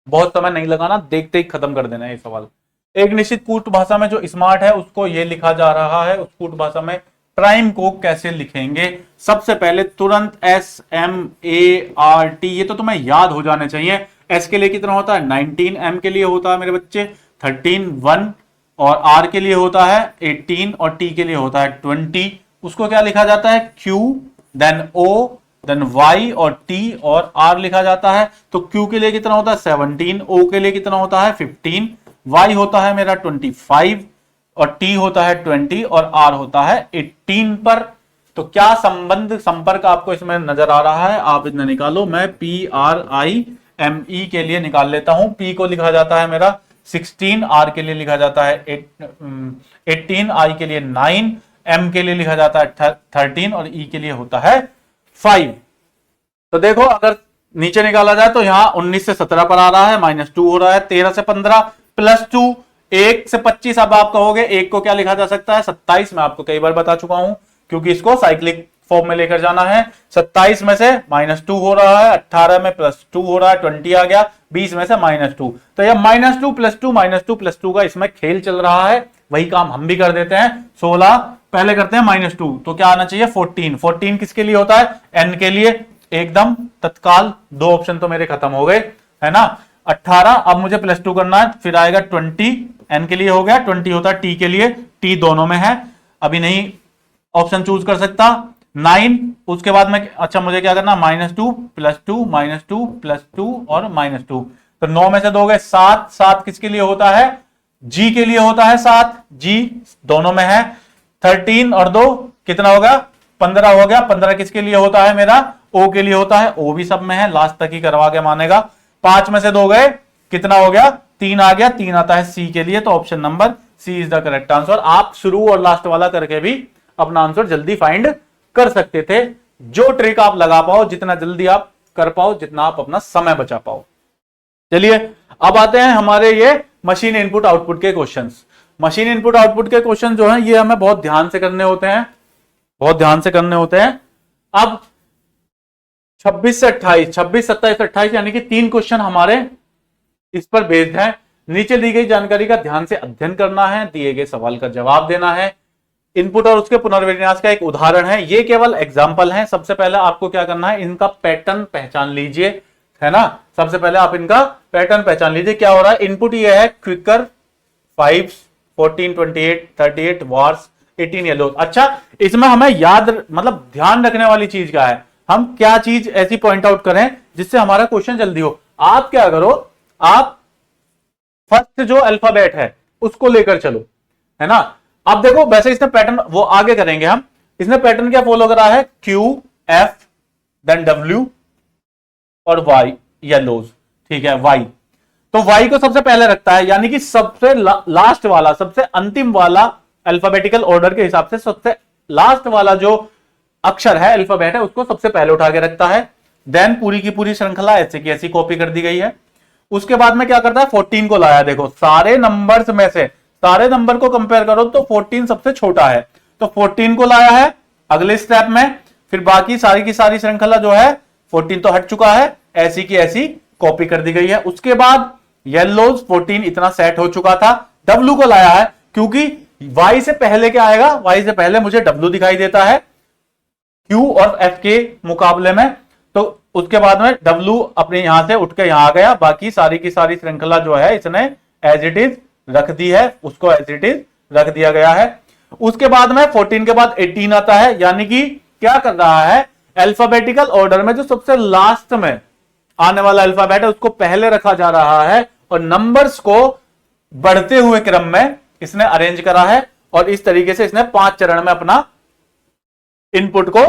A: बहुत समय नहीं लगाना, देखते ही खत्म कर देना ये सवाल। एक निश्चित कूट भाषा में जो स्मार्ट है उसको ये लिखा जा रहा है, उस कूट भाषा में प्राइम को कैसे लिखेंगे। सबसे पहले तुरंत SMART, ये तो तुम्हें याद हो जाने चाहिए। S के लिए कितना होता है 19, M के लिए होता है मेरे बच्चे 13 1 और R के लिए होता है 18 और T के लिए होता है 20। उसको क्या लिखा जाता है Q, then O, then Y और T और R लिखा जाता है। तो Q के लिए कितना होता है 17, O के लिए कितना होता है 15, Y होता है मेरा 25 और T होता है 20 और R होता है 18 पर। तो क्या संपर्क आपको इसमें नजर आ रहा है, आप इतना निकालो। मैं PRIME के लिए निकाल लेता हूं। P को लिखा जाता है मेरा 16, R के लिए लिखा जाता है 18, I के लिए 9, M के लिए लिखा जाता है 13 और E के लिए होता है 5। तो देखो अगर नीचे निकाला जाए तो यहां 19 से 17 पर आ रहा है, -2 हो रहा है, 13 से 15 +2, 1 से 25। अब आप कहोगे 1 को क्या लिखा जा सकता है, 27। मैं आपको कई बार बता चुका हूं क्योंकि इसको साइक्लिक फॉर्म में लेकर जाना है। 27 में से -2 हो रहा है, 18 में +2 हो रहा है, 20 आ गया, 20 में से -2। तो यह -2 +2 -2 +2 का इसमें खेल चल रहा है। वही काम हम भी कर देते हैं। 16 पहले करते हैं -2, तो क्या आना चाहिए 14। 14 किसके लिए होता है, n के लिए। एकदम तत्काल 2 ऑप्शन तो मेरे खत्म हो गए, है ना। 18, अब मुझे +2 करना है, फिर आएगा 20, n के लिए हो गया, 20 होता है t के लिए, t दोनों में है, अभी नहीं ऑप्शन चूज कर सकता। 9, उसके बाद में अच्छा मुझे क्या करना, -2 +2 -2 +2 और -2। तो 9 में से 2 गए 7। 7 किसके लिए होता है, g के लिए होता है 7, g दोनों में है। 13 और 2 कितना होगा, 15 हो गया। 15 किसके लिए होता है मेरा, o के लिए होता है, o भी सब में है, लास्ट तक ही करवा के मानेगा। 5 में से 2 गए, कितना हो गया, 3 आ गया। 3 आता है c के लिए, तो option number c is the correct answer. आप शुरू और लास्ट वाला करके भी अपना आंसर जल्दी फाइंड कर सकते थे। जो ट्रिक आप लगा पाओ, जितना जल्दी आप कर पाओ, जितना आप अपना समय बचा पाओ। चलिए अब आते हैं हमारे ये मशीन इनपुट आउटपुट के क्वेश्चंस। मशीन इनपुट आउटपुट के क्वेश्चन जो हैं ये हमें बहुत ध्यान से करने होते हैं, बहुत ध्यान से करने होते हैं। अब 26 से 28, 26, 27, 28 यानी कि 3 क्वेश्चन हमारे इस पर बेस्ड हैं। नीचे दी गई जानकारी का ध्यान से अध्ययन करना है, दिए गए सवाल का जवाब देना है। इनपुट और उसके पुनर्विन्यास का एक उदाहरण है, ये केवल एग्जाम्पल है। सबसे पहले आपको क्या करना है, इनका पैटर्न पहचान लीजिए, है ना। सबसे पहले आप इनका पैटर्न पहचान लीजिए। क्या हो रहा है, इनपुट ये है क्विकर 5, 14, 28, 38 वार्स, 18 येलो। अच्छा, इसमें हमें याद मतलब ध्यान रखने वाली चीज क्या है, हम क्या चीज ऐसी पॉइंट आउट करें जिससे हमारा क्वेश्चन जल्दी हो। आप क्या करो, आप फर्स्ट जो अल्फाबेट है उसको लेकर चलो, है ना। अब देखो वैसे इसने पैटर्न वो आगे करेंगे हम, इसने पैटर्न क्या फॉलो करा है, Q, F, देन W और Y येलोज, ठीक है Y। तो Y को सबसे पहले रखता है, यानी कि सबसे लास्ट वाला, सबसे अंतिम वाला, अल्फाबेटिकल ऑर्डर के हिसाब से सबसे लास्ट वाला जो अक्षर है, अल्फाबेट है, उसको सबसे पहले उठा के रखता है। देन पूरी की पूरी श्रृंखला ऐसे की ऐसी कॉपी कर दी गई है। उसके बाद में क्या करता है, 14 को लाया। देखो सारे नंबर्स में से सारे नंबर को कंपेयर करो तो 14 सबसे छोटा है, तो 14 को लाया है अगले स्टेप में। फिर बाकी सारी की सारी श्रृंखला जो है, 14 तो हट चुका है, ऐसी की ऐसी कॉपी कर दी गई है। उसके बाद येलोज 14 इतना सेट हो चुका था। W को लाया है क्योंकि Y से पहले क्या आएगा, Y से पहले मुझे W दिखाई देता है Q और F के मुकाबले में, तो उसके बाद में W अपने यहां से उठ के यहां आ गया। बाकी सारी की सारी श्रृंखला जो है इसने एज इट इज रख दी है, उसको एज इट इज रख दिया गया है। उसके बाद में 14 के बाद 18 आता है, यानी कि क्या कर रहा है, अल्फाबेटिकल ऑर्डर में जो सबसे लास्ट में आने वाला अल्फाबेट है उसको पहले रखा जा रहा है और नंबर्स को बढ़ते हुए क्रम में इसने अरेंज करा है। और इस तरीके से इसने 5 चरण में अपना इनपुट को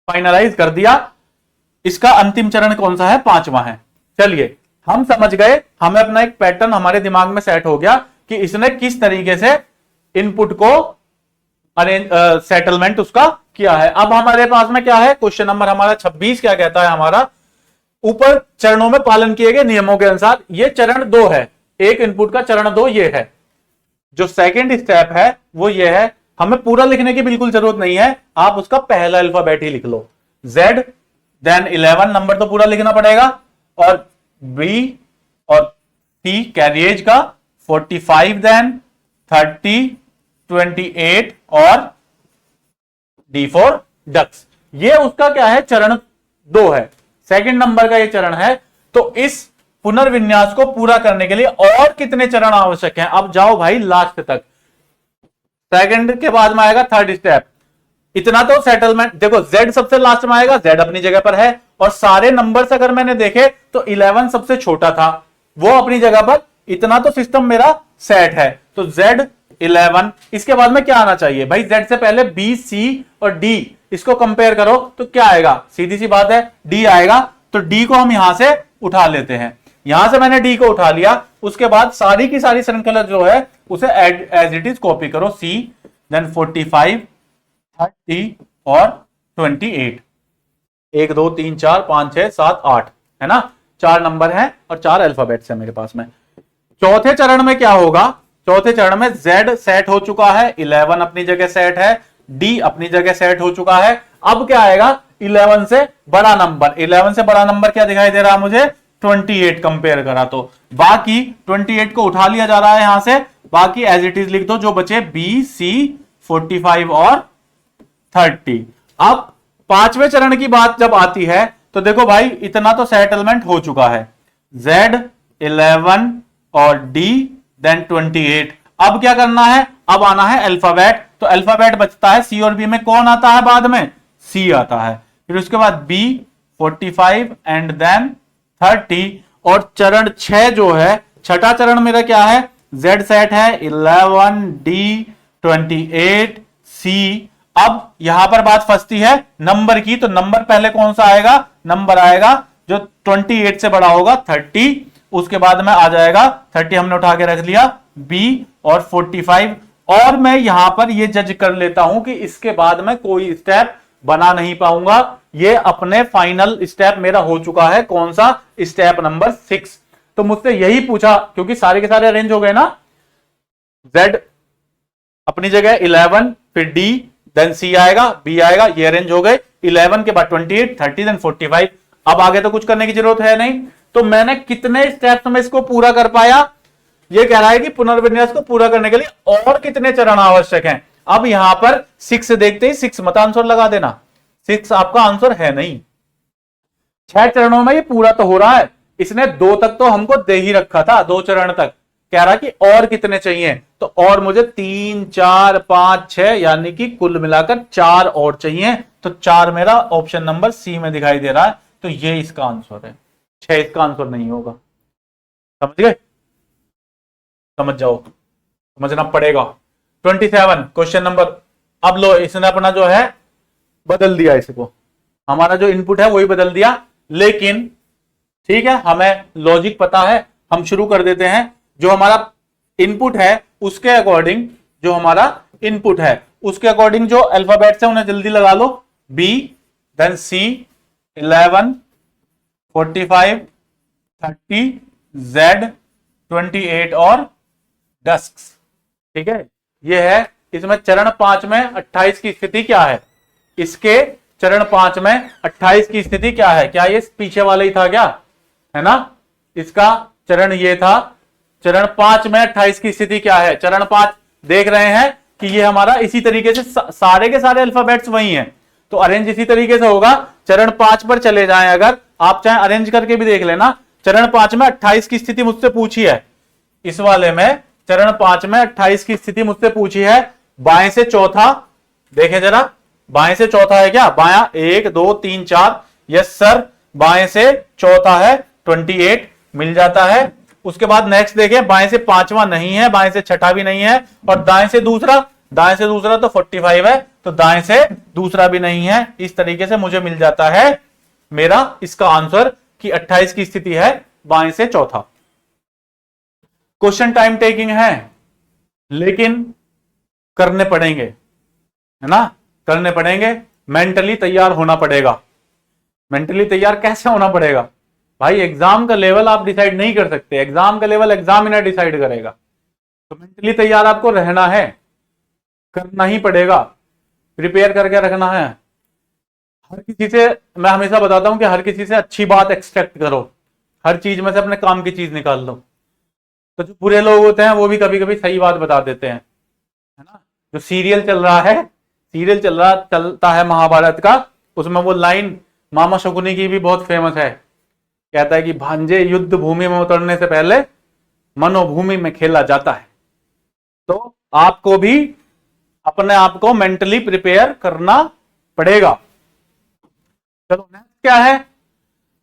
A: फाइनलाइज कर दिया। इसका अंतिम चरण कौन सा है, 5वां है। चलिए हम समझ गए, हमें अपना एक पैटर्न हमारे दिमाग में सेट हो गया कि इसने किस तरीके से इनपुट को अरेंज सेटलमेंट उसका किया है। अब हमारे पास में क्या है, क्वेश्चन नंबर हमारा 26 क्या कहता है, हमारा ऊपर चरणों में पालन किए गए नियमों के अनुसार ये चरण 2 है, एक इनपुट का चरण 2 ये है। जो सेकंड स्टेप है वो ये है, हमें पूरा लिखने की बिल्कुल जरूरत नहीं है, आप उसका पहला अल्फाबेट ही लिख लो, Z, देन 11 नंबर तो पूरा लिखना पड़ेगा, और B और C कैरियज का 45, देन 30, 28 और D फॉर डक्स। ये उसका क्या है, चरण 2 है, सेकंड नंबर का ये चरण है। तो इस पुनर्विन्यास को पूरा करने के लिए और कितने चरण आवश्यक हैं, अब जाओ भाई लास्ट तक। सेकंड के बाद में आएगा थर्ड स्टेप, इतना तो सेटलमेंट। देखो Z सबसे लास्ट में आएगा, Z अपनी जगह पर है, और सारे नंबर्स अगर मैंने देखे तो 11 सबसे छोटा था, वो अपनी जगह पर, इतना तो सिस्टम मेरा सेट है। तो Z 11। इसके बाद में क्या आना चाहिए भाई, Z से पहले B, C और D, इसको कंपेयर करो तो क्या आएगा, सीधी सी बात है D आएगा। तो D को हम यहां से उठा लेते हैं, यहां से मैंने D को उठा लिया। उसके बाद सारी की सारी श्रृंखला जो है उसे एज इट इज कॉपी करो, C, देन 45, 30 और 28। 1 2 3 4 5 6 7 8 है ना, 4 नंबर हैं और 4 अल्फाबेट्स हैं मेरे पास में। चौथे चरण में क्या होगा, चौथे चरण में Z सेट हो चुका है, 11 अपनी जगह सेट है, D अपनी जगह सेट हो चुका है। अब क्या आएगा, 11 से बड़ा नंबर, 11 से बड़ा नंबर क्या दिखाई दे रहा है मुझे, 28 कंपेयर करा तो बाकी 28 को उठा लिया जा रहा है यहां से, बाकी एज इट इज लिख दो, जो बचे B, C, 45 और 30। अब पांचवें चरण की बात जब आती है तो देखो भाई इतना तो सेटलमेंट हो चुका है, Z 11 और D देन 28। अब क्या करना है, अब आना है अल्फाबेट। तो अल्फाबेट बचता है C और B में, कौन आता है बाद में, C आता है। फिर उसके बाद B 45 एंड देन 30। और चरण 6 जो है, छठा चरण मेरा क्या है, Z सेट है 11, D 28, C। अब यहां पर बात फंसती है नंबर की, तो नंबर पहले कौन सा आएगा, नंबर आएगा जो 28 से बड़ा होगा 30। उसके बाद में आ जाएगा 30, हमने उठा के रख लिया, B और 45। और मैं यहां पर ये जज कर लेता हूं कि इसके बाद में कोई स्टेप बना नहीं पाऊंगा, ये अपने फाइनल स्टेप मेरा हो चुका है, कौन सा, स्टेप नंबर 6। तो मुझसे यही पूछा, क्योंकि सारे के सारे अरेंज हो गए ना, Z अपनी जगह 11, फिर D देन C आएगा, B आएगा, ये अरेंज हो गए। 11 के बाद 28, 30 देन 45। अब आगे तो कुछ करने की जरूरत है नहीं। तो मैंने कितने स्टेप्स में इसको पूरा कर पाया, ये कह रहा है कि पुनर्विन्यास को पूरा करने के लिए और कितने चरण आवश्यक हैं। अब यहां पर 6 देखते ही 6 मत आंसर लगा देना, 6 आपका आंसर है नहीं। 6 चरणों में ये पूरा तो हो रहा है, इसने 2 तक तो हमको दे ही रखा था, 2 चरण तक। कह रहा कि और कितने चाहिए, तो और मुझे 3 4 5 6 यानी कि कुल मिलाकर 4 और चाहिए। तो 4 मेरा ऑप्शन नंबर C में दिखाई दे रहा है, तो ये इसका आंसर है। 6 इसका आंसर नहीं होगा। समझ गए, समझ जाओ, समझना पड़ेगा। 27 क्वेश्चन नंबर। अब लो, इसने अपना जो है बदल दिया, इसको हमारा जो इनपुट है वही बदल दिया, लेकिन ठीक है हमें लॉजिक पता है, हम शुरू कर देते हैं। जो हमारा इनपुट है उसके अकॉर्डिंग, जो हमारा इनपुट है उसके अकॉर्डिंग जो अल्फाबेट्स है उन्हें जल्दी लगा लो। B देन C 11, 45, 30, Z 28 और डस्क। ठीक है, ये है। इसमें चरण 5 में 28 की स्थिति क्या है, इसके चरण 5 में 28 की स्थिति क्या है, क्या ये पीछे वाला ही था क्या, है ना, इसका चरण ये था। चरण 5 में 28 की स्थिति क्या है, चरण 5 देख रहे हैं कि ये हमारा इसी तरीके से सारे के सारे अल्फाबेट्स वही हैं, तो अरेंज इसी तरीके से होगा। चरण 5 पर चले जाएं, अगर आप चाहे अरेंज करके भी देख लेना। चरण 5 में 28 की स्थिति मुझसे पूछी है, इस वाले में चरण 5 में 28 की स्थिति मुझसे पूछी है। बाएं से चौथा देखें जरा, बाएं से चौथा है क्या, बायां 1 2 3 4, यस सर, बाएं से चौथा है 28 मिल जाता है। उसके बाद नेक्स्ट देखें, बाएं से पांचवा नहीं है, बाएं से छठा भी नहीं है, और दाएं से दूसरा, दाएं से दूसरा तो 45 है, तो दाएं से दूसरा भी नहीं है। इस तरीके से मुझे मिल जाता है मेरा इसका आंसर कि 28 की स्थिति है बाएं से चौथा। क्वेश्चन टाइम टेकिंग है, लेकिन करने पड़ेंगे, है ना, करने पड़ेंगे। मेंटली तैयार होना पड़ेगा। मेंटली तैयार कैसे होना पड़ेगा भाई, एग्जाम का लेवल आप डिसाइड नहीं कर सकते, एग्जाम का लेवल एग्जामिनर डिसाइड करेगा। तो मेंटली तैयार आपको रहना है, करना ही पड़ेगा, प्रिपेयर करके रखना है। हर किसी से मैं हमेशा बताता हूं कि हर किसी से अच्छी बात एक्सपेक्ट करो, हर चीज में से अपने काम की चीज निकाल लो। तो जो बुरे लोग होते हैं वो भी कभी कभी सही बात बता देते हैं, है ना। जो सीरियल चल रहा है, सीरियल चलता है महाभारत का, उसमें वो लाइन मामा शकुनी की भी बहुत फेमस है, कहता है कि भांजे युद्ध भूमि में उतरने से पहले मनोभूमि में खेला जाता है। तो आपको भी अपने आप को मेंटली प्रिपेयर करना पड़ेगा। चलो नेक्स्ट क्या है,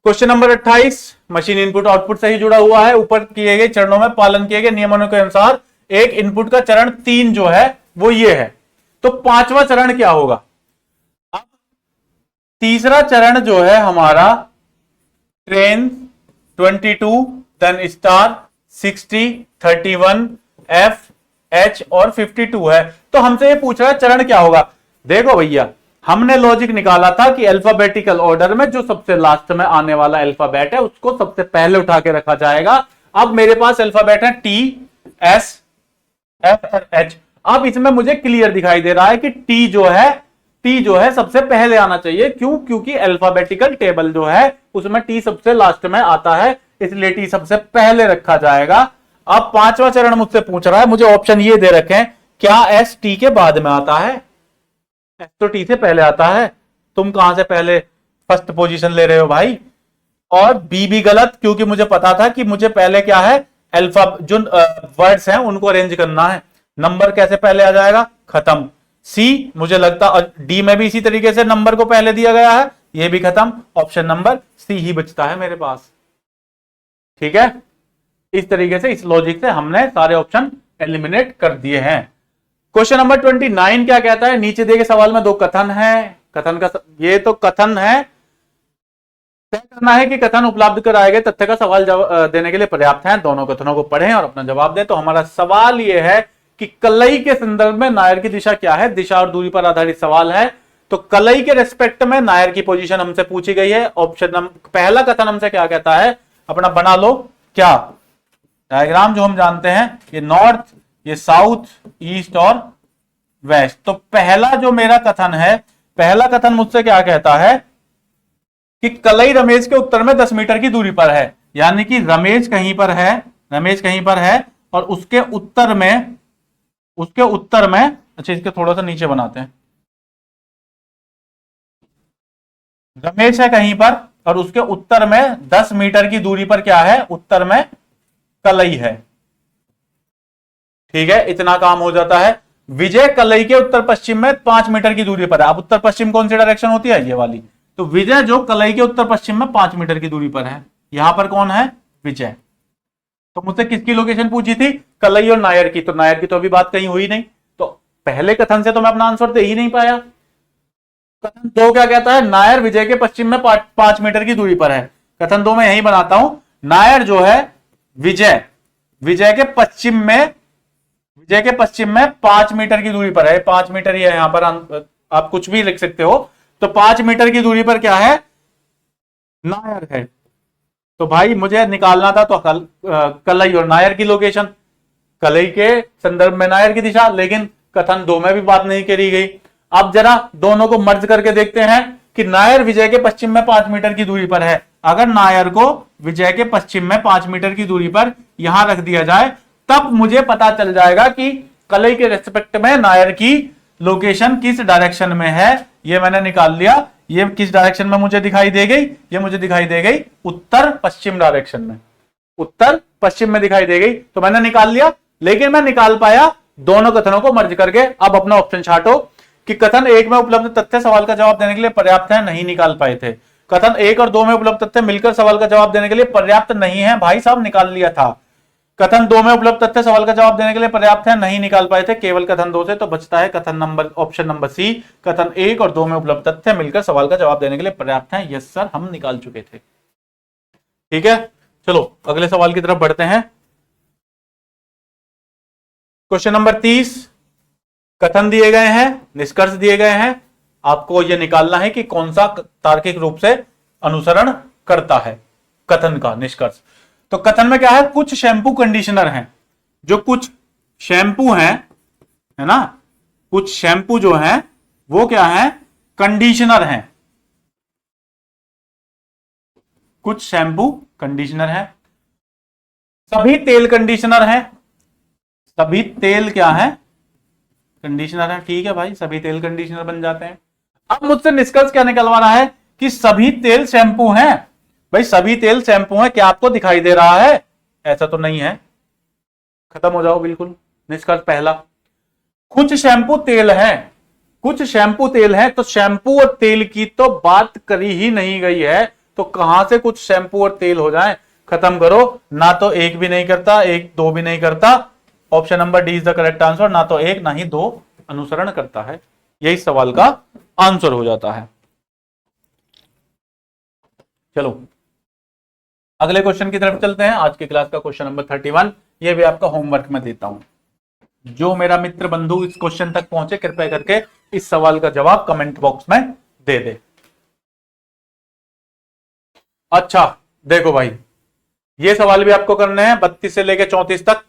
A: question number 28। Machine input output से ही जुड़ा हुआ है। ऊपर किए गए चरणों में पालन किए गए नियमों के अनुसार एक इनपुट का चरण 3 जो है वो ये है। तो पांचवा चरण क्या होगा? अब तीसरा चरण जो है हमारा train 22 then star 60 31 F H और 52 है। तो हमसे ये पूछ रहा है चरण क्या होगा। देखो भैया, हमने लॉजिक निकाला था कि अल्फाबेटिकल ऑर्डर में जो सबसे लास्ट में आने वाला अल्फाबेट है उसको सबसे पहले उठा के रखा जाएगा। अब मेरे पास अल्फाबेट है टी एस एफ और एच। अब इसमें मुझे क्लियर दिखाई दे रहा है कि टी जो है सबसे पहले आना चाहिए। क्यों? क्योंकि अल्फाबेटिकल टेबल जो है उसमें टी सबसे लास्ट में आता है, इसलिए टी सबसे पहले रखा जाएगा। अब पांचवा चरण मुझसे पूछ रहा है, मुझे ऑप्शन ये दे रखे हैं, क्या एस टी के बाद में आता है? एस तो टी से पहले आता है। तुम कहां से पहले फर्स्ट पोजीशन ले रहे हो भाई? और बी भी गलत, क्योंकि मुझे पता था कि मुझे पहले क्या है, अल्फा जो वर्ड्स हैं उनको अरेंज करना है। नंबर कैसे पहले आ जाएगा? खत्म। सी मुझे लगता, और डी में भी इसी तरीके से नंबर को पहले दिया गया है, ये भी खत्म। ऑप्शन नंबर सी ही बचता है मेरे पास। ठीक है, इस तरीके से इस लॉजिक से हमने सारे ऑप्शन एलिमिनेट कर दिए हैं। क्वेश्चन नंबर 29 क्या कहता है? नीचे दिए गए सवाल में दो कथन है। कथन का ये तो कथन है, तय करना है कि कथन उपलब्ध कराए गए तथ्य का सवाल देने के लिए पर्याप्त है। दोनों कथनों को पढ़ें और अपना जवाब दें। तो हमारा सवाल यह है कि कलई के संदर्भ में नायर की दिशा क्या है? दिशा और दूरी पर आधारित सवाल है। तो कलई के रेस्पेक्ट में नायर की पोजीशन हमसे पूछी गई है। ऑप्शन पहला कथन हमसे क्या कहता है? अपना बना लो क्या डायग्राम जो हम जानते हैं, ये नॉर्थ, ये साउथ, ईस्ट और वेस्ट। तो पहला जो मेरा कथन है, पहला कथन मुझसे क्या कहता है कि कलई रमेश के उत्तर में 10 मीटर की दूरी पर है। यानी कि रमेश कहीं पर है और उसके उत्तर में अच्छा इसके थोड़ा सा नीचे बनाते हैं। रमेश है कहीं पर और उसके उत्तर में 10 मीटर की दूरी पर क्या है? उत्तर में कलई है। ठीक है, इतना काम हो जाता है। विजय कलई के उत्तर पश्चिम में 5 मीटर की दूरी पर है। अब उत्तर पश्चिम कौन सी डायरेक्शन होती है? ये वाली। तो विजय जो कलई के उत्तर पश्चिम में 5 मीटर की दूरी पर है, यहां पर कौन है? विजय। तो मुझसे किसकी लोकेशन पूछी थी? कलई और नायर की। तो नायर की तो अभी बात कहीं हुई नहीं, तो पहले कथन से तो मैं अपना आंसर दे ही नहीं पाया। कथन 2 क्या कहता है? नायर विजय के पश्चिम में 5 मीटर की दूरी पर है। कथन 2 में यही बनाता हूं, नायर जो है विजय के पश्चिम में 5 मीटर की दूरी पर है। 5 मीटर ही है यहां पर, आप कुछ भी लिख सकते हो। तो 5 मीटर की दूरी पर क्या है? नायर है। तो भाई मुझे निकालना था तो कलई और नायर की लोकेशन, कलई के संदर्भ में नायर की दिशा, लेकिन कथन 2 में भी बात नहीं करी गई। अब जरा दोनों को मर्ज करके देखते हैं कि नायर विजय के पश्चिम में 5 मीटर की दूरी पर है। अगर नायर को विजय के पश्चिम में 5 मीटर की दूरी पर यहां रख दिया जाए, तब मुझे पता चल जाएगा कि कलई के रेस्पेक्ट में नायर की लोकेशन किस डायरेक्शन में है। ये मैंने निकाल लिया। ये किस डायरेक्शन में मुझे दिखाई दे गई? ये मुझे दिखाई दे गई उत्तर पश्चिम डायरेक्शन में, उत्तर पश्चिम में दिखाई दे गई। तो मैंने निकाल लिया, लेकिन मैं निकाल पाया दोनों कथनों को मर्ज करके। अब अपना ऑप्शन छाटो कि कथन 1 में उपलब्ध तथ्य सवाल का जवाब देने के लिए पर्याप्त है, नहीं निकाल पाए थे। कथन 1 और 2 में उपलब्ध तथ्य मिलकर सवाल का जवाब देने के लिए पर्याप्त नहीं है, भाई साहब निकाल लिया था। कथन 2 में उपलब्ध तथ्य सवाल का जवाब देने के लिए पर्याप्त है, नहीं निकाल पाए थे केवल कथन 2 से। तो बचता है कथन नंबर ऑप्शन नंबर सी, कथन 1 और 2 में उपलब्ध तथ्य मिलकर सवाल का जवाब देने के लिए पर्याप्त है। यस सर, हम निकाल चुके थे। ठीक है, चलो अगले सवाल की तरफ बढ़ते हैं। क्वेश्चन नंबर 30, कथन दिए गए हैं, निष्कर्ष दिए गए हैं। आपको यह निकालना है कि कौन सा तार्किक रूप से अनुसरण करता है कथन का निष्कर्ष। तो कथन में क्या है? कुछ शैंपू कंडीशनर हैं, जो कुछ शैंपू हैं, है ना, कुछ शैंपू जो हैं वो क्या है? कंडीशनर हैं। कुछ शैंपू कंडीशनर हैं। सभी तेल कंडीशनर हैं। सभी तेल क्या है? कंडीशनर है। ठीक है भाई, सभी तेल कंडीशनर बन जाते हैं। अब मुझसे निष्कर्ष क्या निकलवाना है कि सभी तेल शैंपू हैं। भाई सभी तेल शैंपू हैं, क्या आपको दिखाई दे रहा है? ऐसा तो नहीं है। खत्म हो जाओ बिल्कुल। निष्कर्ष पहला, कुछ शैंपू तेल हैं, कुछ शैंपू तेल हैं। तो शैंपू और तेल की तो बात करी ही नहीं गई है, तो कहां से कुछ शैंपू और तेल हो जाए? खत्म करो ना। तो 1 भी नहीं करता, 1 2 भी नहीं करता, option number D is the correct answer. ना तो 1 ना ही 2 अनुसरण करता है, यही सवाल का आंसर हो जाता है। चलो अगले क्वेश्चन की तरफ चलते हैं। आज की क्लास का क्वेश्चन नंबर 31, ये भी आपका होमवर्क में देता हूं। जो मेरा मित्र बंधु इस क्वेश्चन तक पहुंचे, कृपया करके इस सवाल का जवाब कमेंट बॉक्स में दे दे। अच्छा देखो भाई, ये सवाल भी आपको करने हैं 32 से लेकर 34 तक।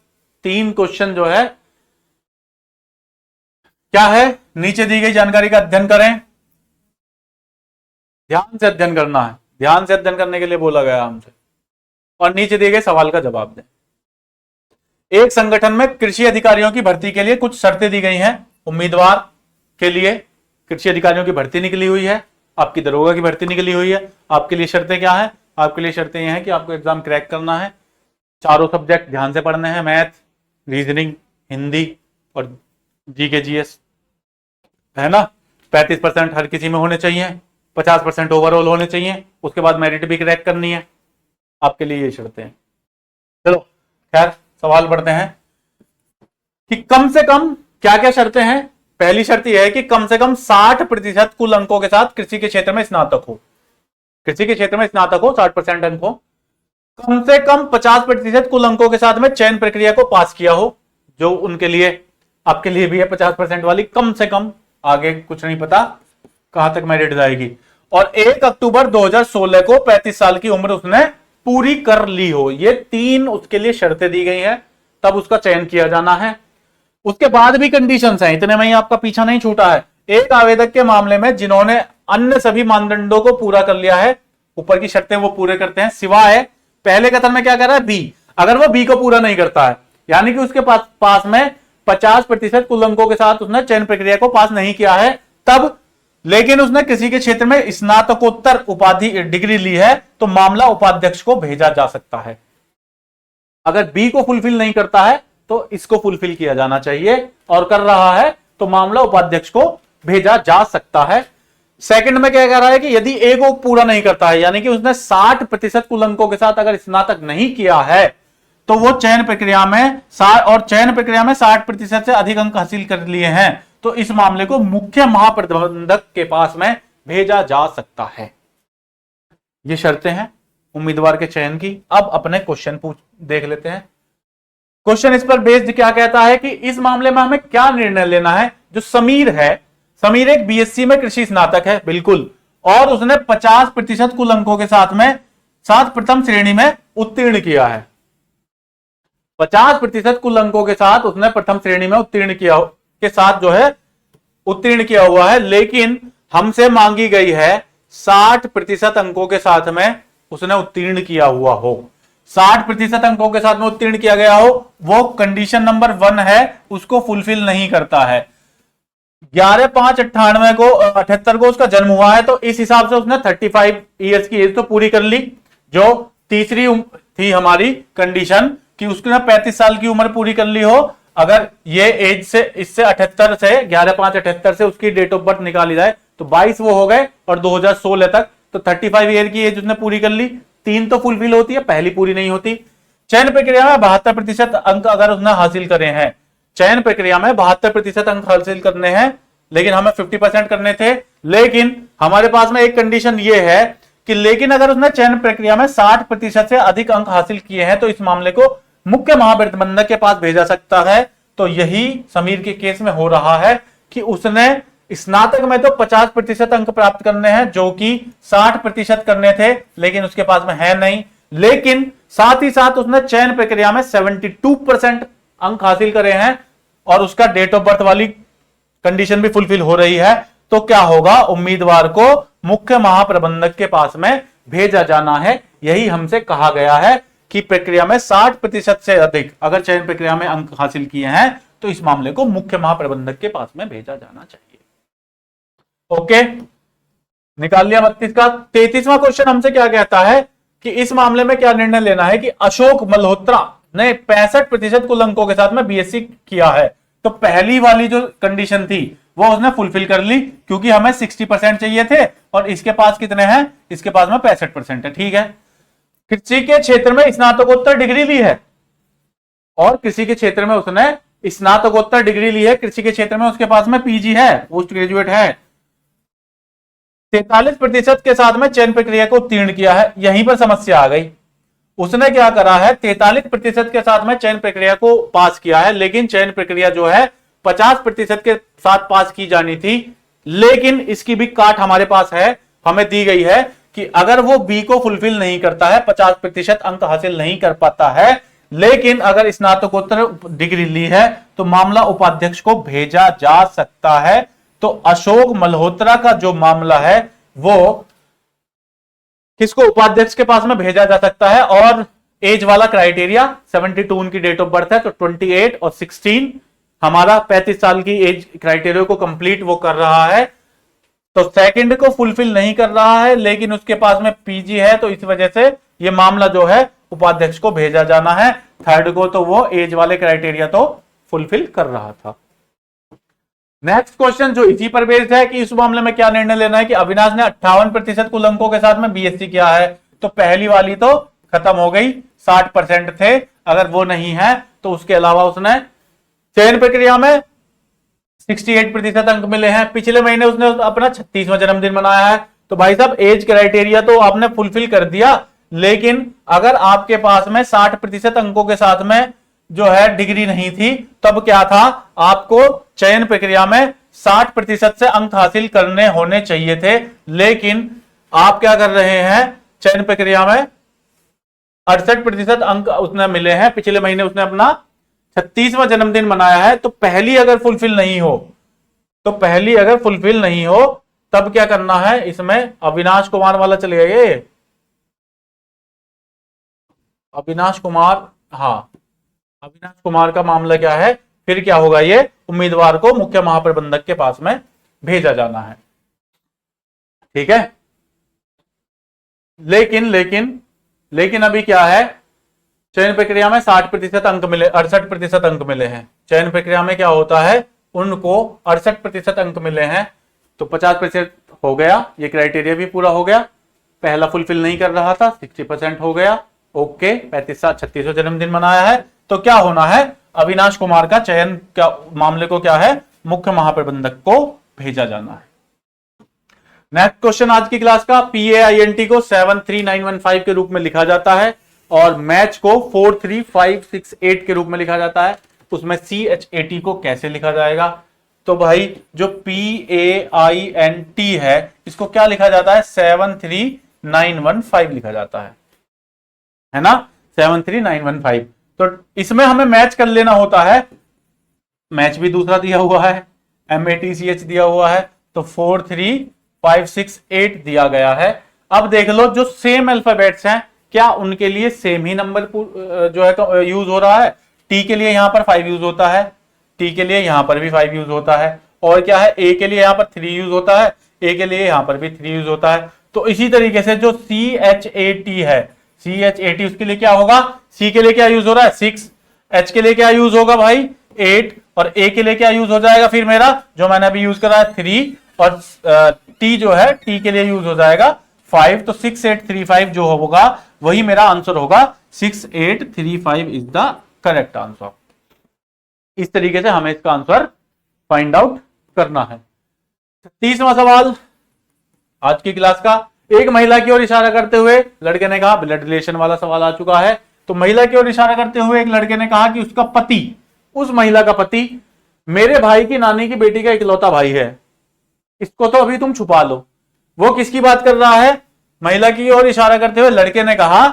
A: 3 क्वेश्चन जो है क्या है, नीचे दी गई जानकारी का अध्ययन करें, ध्यान से अध्ययन करना है, ध्यान से अध्ययन करने के लिए बोला गया हमसे, और नीचे दिए गए सवाल का जवाब दें। एक संगठन में कृषि अधिकारियों की भर्ती के लिए कुछ शर्तें दी गई हैं। उम्मीदवार के लिए कृषि अधिकारियों की भर्ती निकली हुई है, आपकी दरोगा की भर्ती निकली हुई है। आपके लिए शर्तें क्या है? आपके लिए शर्तें यह है कि आपको एग्जाम क्रैक करना है, चारों सब्जेक्ट ध्यान से पढ़ने हैं, मैथ, रीजनिंग, हिंदी और जीके जीएस, है ना। 35% हर किसी में होने चाहिए, 50% ओवरऑल होने चाहिए, उसके बाद मेरिट भी क्रैक करनी है। आपके लिए ये शर्तें हैं। चलो खैर सवाल पढ़ते हैं कि कम से कम क्या क्या शर्तें हैं। पहली शर्त यह है कि कम से कम 60% कुल अंकों के साथ कृषि के क्षेत्र में स्नातक हो, कृषि के क्षेत्र में स्नातक हो, 60% अंक हो। कम से कम 50% कुल अंकों के साथ में चयन प्रक्रिया को पास किया हो, जो उनके लिए आपके लिए भी है 50% वाली, कम से कम, आगे कुछ नहीं पता कहां तक मेरिट जाएगी। और 1 अक्टूबर 2016 को 35 साल की उम्र उसने पूरी कर ली हो। ये 3 उसके लिए शर्तें दी गई हैं, तब उसका चयन किया जाना है। उसके बाद भी कंडीशंस हैं, इतने में ही आपका पीछा नहीं छूटा है। एक आवेदक के मामले में जिन्होंने अन्य सभी मानदंडों को पूरा कर लिया है, ऊपर की शर्तें वो पूरे करते हैं, सिवाय पहले कथन में क्या कर रहा है, बी। अगर वो बी को पूरा नहीं करता है, यानी कि उसके पास में 50% कुल अंकों के साथ उसने चयन प्रक्रिया को पास नहीं किया है, तब लेकिन उसने किसी के क्षेत्र में स्नातकोत्तर उपाधि डिग्री ली है, तो मामला उपाध्यक्ष को भेजा जा सकता है। अगर बी को फुलफिल नहीं करता है तो इसको फुलफिल किया जाना चाहिए, और कर रहा है तो मामला उपाध्यक्ष को भेजा जा सकता है। सेकंड में क्या कह रहा है कि यदि ए को पूरा नहीं करता है, यानी कि उसने 60% कुल अंकों के साथ अगर स्नातक नहीं किया है, तो वो चयन प्रक्रिया में 60% से अधिक अंक हासिल कर लिए हैं, तो इस मामले को मुख्य महाप्रबंधक के पास में भेजा जा सकता है। ये शर्तें हैं उम्मीदवार के चयन की। अब अपने क्वेश्चन देख लेते हैं। क्वेश्चन इस पर बेस्ड क्या कहता है कि इस मामले में हमें क्या निर्णय लेना है। जो समीर है, समीर एक बीएससी में कृषि स्नातक है, बिल्कुल, और उसने 50% कुल अंकों के साथ में प्रथम श्रेणी में उत्तीर्ण किया है। 50% कुल अंकों के साथ उसने प्रथम श्रेणी में उत्तीर्ण किया हुआ है, लेकिन हमसे मांगी गई है 60% अंकों के साथ में उसने उत्तीर्ण किया हुआ हो। 60% अंकों के साथ में उत्तीर्ण किया गया हो, वो कंडीशन नंबर 1 है, उसको फुलफिल नहीं करता है। 11/5/98 को 78 को उसका जन्म हुआ है, तो इस हिसाब से उसने 35 ईयर्स की एज तो पूरी कर ली। जो तीसरी थी हमारी कंडीशन कि उसने 35 साल की उम्र पूरी कर ली हो। अगर ये एज से इससे 78 से 11/5/78 से उसकी डेट ऑफ बर्थ निकाली जाए तो 22 वो हो गए, और 2016 तक तो 35 ईयर की एज उसने पूरी कर ली। 3 तो फुलफिल होती है, पहली पूरी नहीं होती। चयन प्रक्रिया में 72% अंक अगर उसने हासिल करे हैं, चयन प्रक्रिया में 72% अंक हासिल करने हैं, लेकिन हमें 50% करने थे। लेकिन हमारे पास में एक कंडीशन ये है कि लेकिन अगर उसने चयन प्रक्रिया में 60% से अधिक अंक हासिल किए हैं, तो इस मामले को मुख्य महाप्रबंधक के पास भेजा सकता है। तो यही समीर के केस में हो रहा है कि उसने स्नातक में तो 50% अंक प्राप्त करने हैं, जो कि 60% करने थे, लेकिन उसके पास में है नहीं। लेकिन साथ ही साथ उसने चयन प्रक्रिया में 72% अंक हासिल करे हैं, और उसका डेट ऑफ बर्थ वाली कंडीशन भी फुलफिल हो रही है। तो क्या होगा, उम्मीदवार को मुख्य महाप्रबंधक के पास में भेजा जाना है। यही हमसे कहा गया है कि प्रक्रिया में 60% से अधिक अगर चयन प्रक्रिया में अंक हासिल किए हैं, तो इस मामले को मुख्य महाप्रबंधक के पास में भेजा जाना चाहिए। ओके, निकाल लिया 32 का। 33वां क्वेश्चन हमसे क्या कहता है कि इस मामले में क्या निर्णय लेना है कि अशोक मल्होत्रा ने 65% कुल अंकों के साथ में बीएससी किया है। तो पहली वाली जो कंडीशन थी वो उसने फुलफिल कर ली, क्योंकि हमें 60% चाहिए थे, और इसके पास कितने हैं, इसके पास में 65% है। ठीक है, कृषि के क्षेत्र में स्नातकोत्तर डिग्री ली है, और कृषि के क्षेत्र में उसने स्नातकोत्तर डिग्री ली है, कृषि के क्षेत्र में उसके पास में पीजी है, पोस्ट ग्रेजुएट है। 43% के साथ में चयन प्रक्रिया को उत्तीर्ण किया है। यहीं पर समस्या आ गई। उसने क्या करा है, 43% के साथ में चयन प्रक्रिया को पास किया है, लेकिन चयन प्रक्रिया जो है 50% के साथ पास की जानी थी। लेकिन इसकी भी काट हमारे पास है, हमें दी गई है कि अगर वो बी को फुलफिल नहीं करता है, 50% अंक हासिल नहीं कर पाता है, लेकिन अगर स्नातकोत्तर डिग्री ली है, तो मामला उपाध्यक्ष को भेजा जा सकता है। तो अशोक मल्होत्रा का जो मामला है वो किसको, उपाध्यक्ष के पास में भेजा जा सकता है। और एज वाला क्राइटेरिया 72 उनकी डेट ऑफ बर्थ है, तो 28 और 16 हमारा 35 साल की एज क्राइटेरिया को कंप्लीट वो कर रहा है। तो सेकंड को फुलफिल नहीं कर रहा है, लेकिन उसके पास में पीजी है, तो इस वजह से ये मामला जो है उपाध्यक्ष को भेजा जाना है। थर्ड को तो वो एज वाले क्राइटेरिया तो फुलफिल कर रहा था। नेक्स्ट क्वेश्चन जो इसी पर बेस्ड है कि इस मामले में क्या निर्णय लेना है कि अविनाश ने 58% कुल अंकों के साथ में बीएससी किया है। तो पहली वाली तो खत्म हो गई, 60% थे, अगर वो नहीं है तो उसके अलावा उसने चयन प्रक्रिया में 68% अंक मिले हैं। पिछले महीने उसने अपना 36वां जन्मदिन मनाया है। तो भाई साहब एज क्राइटेरिया तो आपने फुलफिल कर दिया, लेकिन अगर आपके पास में 60% अंकों के साथ में जो है डिग्री नहीं थी, तब क्या था, आपको चयन प्रक्रिया में 60% से अंक हासिल करने होने चाहिए थे। लेकिन आप क्या कर रहे हैं, चयन प्रक्रिया में 68% अंक उसने मिले हैं। पिछले महीने उसने अपना 36वां जन्मदिन मनाया है। तो पहली अगर फुलफिल नहीं हो, तब क्या करना है, इसमें अविनाश कुमार वाला चलेगा ये, अविनाश कुमार, हाँ अविनाश कुमार का मामला क्या है, फिर क्या होगा, ये उम्मीदवार को मुख्य महाप्रबंधक के पास में भेजा जाना है। ठीक है, लेकिन अभी क्या है, चयन प्रक्रिया में 60% अंक मिले, 68% अंक मिले हैं। चयन प्रक्रिया में क्या होता है, उनको 68% अंक मिले हैं, तो 50% हो गया, ये क्राइटेरिया भी पूरा हो गया। पहला फुलफिल नहीं कर रहा था, 60% हो गया। ओके, 36वां जन्मदिन मनाया है। तो क्या होना है, अविनाश कुमार का चयन क्या मामले को क्या है, मुख्य महाप्रबंधक को भेजा जाना है। नेक्स्ट क्वेश्चन आज की क्लास का, PAINT को 73915 के रूप में लिखा जाता है और मैच को 43568 के रूप में लिखा जाता है। उसमें CHAT को कैसे लिखा जाएगा, तो भाई जो PAINT है इसको क्या लिखा जाता है, 73915 लिखा जाता है ना, 73915। तो इसमें हमें मैच कर लेना होता है, मैच भी दूसरा दिया हुआ है, MATCH दिया हुआ है, तो 43568 दिया गया है। अब देख लो, जो सेम अल्फाबेट्स हैं, क्या उनके लिए सेम ही नंबर जो है यूज हो रहा है। टी के लिए यहां पर 5 यूज होता है, टी के लिए यहां पर भी 5 यूज होता है, और क्या है, ए के लिए यहां पर 3 यूज होता है, ए के लिए यहां पर भी 3 यूज होता है। तो इसी तरीके से जो CHAT है, CHAT उसके लिए क्या होगा, C के लिए क्या यूज हो रहा है, 6, H के लिए क्या यूज होगा भाई 8, और A के लिए क्या यूज हो जाएगा फिर मेरा, जो मैंने अभी यूज करा है 3, और T जो है T के लिए यूज हो जाएगा 5। तो 6835 जो होगा वही मेरा आंसर होगा, 6835 इज द करेक्ट आंसर। इस तरीके से हमें इसका आंसर फाइंड आउट करना है। 30वां सवाल आज की क्लास का, एक महिला की ओर इशारा करते हुए लड़के ने कहा, ब्लड रिलेशन वाला सवाल आ चुका है। तो महिला की ओर इशारा करते हुए एक लड़के ने कहा कि उसका पति, उस महिला का पति मेरे भाई की नानी की बेटी का इकलौता भाई है, इसको तो अभी तुम छुपा लो। वो किसकी बात कर रहा है, महिला की ओर इशारा करते हुए लड़के ने कहा,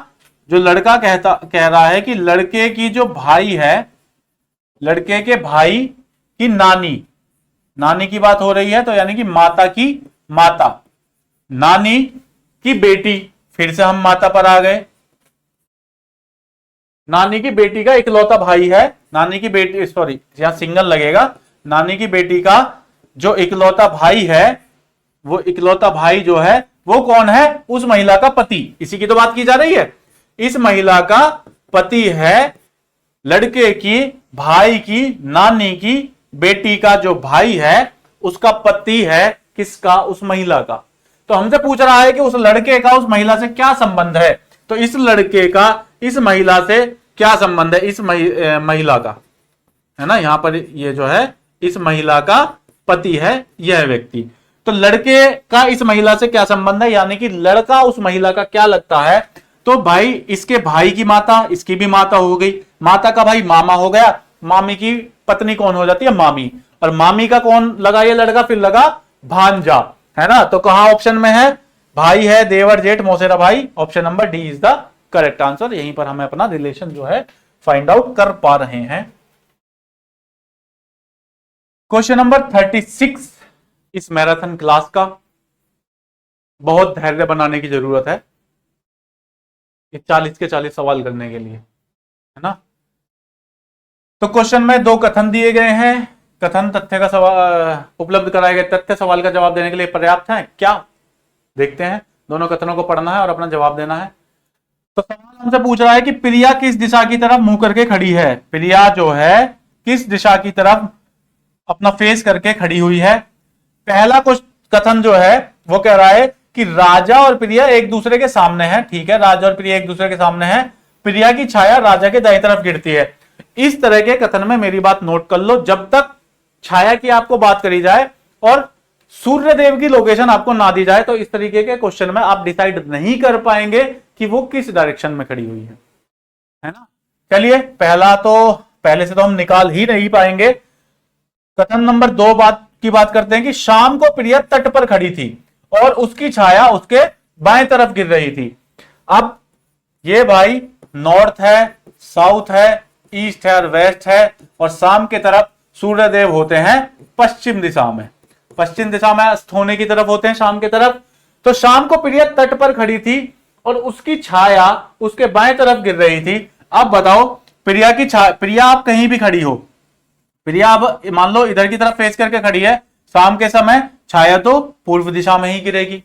A: जो लड़का कह रहा है कि लड़के की जो भाई है, लड़के के भाई की नानी की बात हो रही है, तो यानी कि माता की माता, नानी की बेटी, फिर से हम माता पर आ गए, नानी की बेटी का इकलौता भाई है, नानी की बेटी, सॉरी यहां सिंगल लगेगा, नानी की बेटी का जो इकलौता भाई है, वो इकलौता भाई जो है वो कौन है, उस महिला का पति, इसी की तो बात की जा रही है। इस महिला का पति है लड़के की भाई की नानी की बेटी का जो भाई है, उसका पति है किसका, उस महिला का। तो हमसे पूछ रहा है कि उस लड़के का उस महिला से क्या संबंध है। तो इस लड़के का इस महिला से क्या संबंध है इस महिला का, है ना, यहां पर ये जो है इस महिला का पति है यह व्यक्ति। तो लड़के का इस महिला से क्या संबंध है, यानी कि लड़का उस महिला का क्या लगता है। तो भाई इसके भाई की माता, इसकी भी माता हो गई, माता का भाई मामा हो गया, मामी की पत्नी कौन हो जाती है, मामी, और मामी का कौन लगा ये लड़का, फिर लगा भांजा, है ना। तो कहां ऑप्शन में है, भाई है, देवर जेठ मौसेरा भाई, option number D is the correct answer. यहीं पर हमें अपना रिलेशन जो है फाइंड आउट कर पा रहे हैं। क्वेश्चन नंबर 36 इस मैराथन क्लास का, बहुत धैर्य बनाने की जरूरत है 40 के 40 सवाल करने के लिए, है ना। तो क्वेश्चन में दो कथन दिए गए हैं, कथन तथ्य का सवाल उपलब्ध कराए गए तथ्य सवाल का जवाब देने के लिए पर्याप्त है क्या, देखते हैं। दोनों कथनों को पढ़ना है और अपना जवाब देना है। तो सवाल हमसे पूछ रहा है कि प्रिया किस दिशा की तरफ मुंह करके खड़ी है, प्रिया जो है किस दिशा की तरफ अपना फेस करके खड़ी हुई है। पहला कुछ कथन जो है वो कह रहा है कि राजा और प्रिया एक दूसरे के सामने है, ठीक है, राजा और प्रिया एक दूसरे के सामने है, प्रिया की छाया राजा के दाईं तरफ गिरती है। इस तरह के कथन में मेरी बात नोट कर लो, जब तक छाया की आपको बात करी जाए और सूर्य देव की लोकेशन आपको ना दी जाए, तो इस तरीके के क्वेश्चन में आप डिसाइड नहीं कर पाएंगे कि वो किस डायरेक्शन में खड़ी हुई है ना। चलिए पहला तो पहले से तो हम निकाल ही नहीं पाएंगे। कथन नंबर 2 की बात करते हैं कि शाम को प्रिया तट पर खड़ी थी और उसकी छाया उसके बाएं तरफ गिर रही थी। अब ये भाई नॉर्थ है, साउथ है, ईस्ट है और वेस्ट है, और शाम के तरफ सूर्यदेव होते हैं पश्चिम दिशा में, पश्चिम दिशा में अस्त होने की तरफ होते हैं शाम के तरफ। तो शाम को प्रिया तट पर खड़ी थी और उसकी छाया उसके बाएं तरफ गिर रही थी। अब बताओ प्रिया की प्रिया आप कहीं भी खड़ी हो, प्रिया अब मान लो इधर की तरफ फेस करके खड़ी है, शाम के समय छाया तो पूर्व दिशा में ही गिरेगी,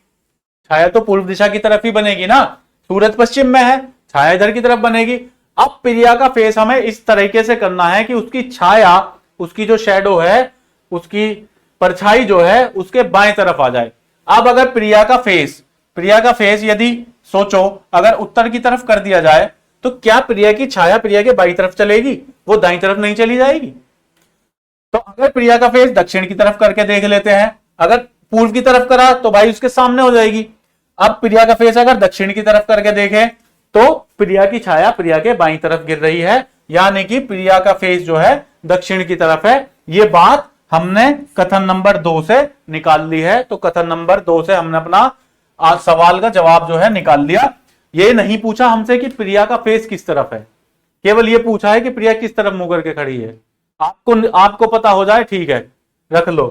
A: छाया तो पूर्व दिशा की तरफ ही बनेगी ना, सूरज पश्चिम में है, छाया इधर की तरफ बनेगी। अब प्रिया का फेस हमें इस तरीके से करना है कि उसकी छाया, उसकी जो शैडो है, उसकी परछाई जो है उसके बाएं तरफ आ जाए। अब अगर प्रिया का फेस यदि सोचो अगर उत्तर की तरफ कर दिया जाए तो क्या प्रिया की छाया प्रिया के बाईं तरफ चलेगी, वो दाईं तरफ नहीं चली जाएगी। तो अगर प्रिया का फेस दक्षिण की तरफ करके देख लेते हैं, अगर पूर्व की तरफ करा तो भाई उसके सामने हो जाएगी। अब प्रिया का फेस अगर दक्षिण की तरफ करके देखें तो प्रिया की छाया प्रिया के बाईं तरफ गिर रही है, यानी कि प्रिया का फेस जो है दक्षिण की तरफ है। ये बात हमने कथन नंबर 2 से निकाल ली है। तो कथन नंबर 2 से हमने अपना आज सवाल का जवाब जो है निकाल लिया। ये नहीं पूछा हमसे कि प्रिया का फेस किस तरफ है, केवल ये पूछा है कि प्रिया किस तरफ मुंह करके खड़ी है। आपको पता हो जाए ठीक है, रख लो।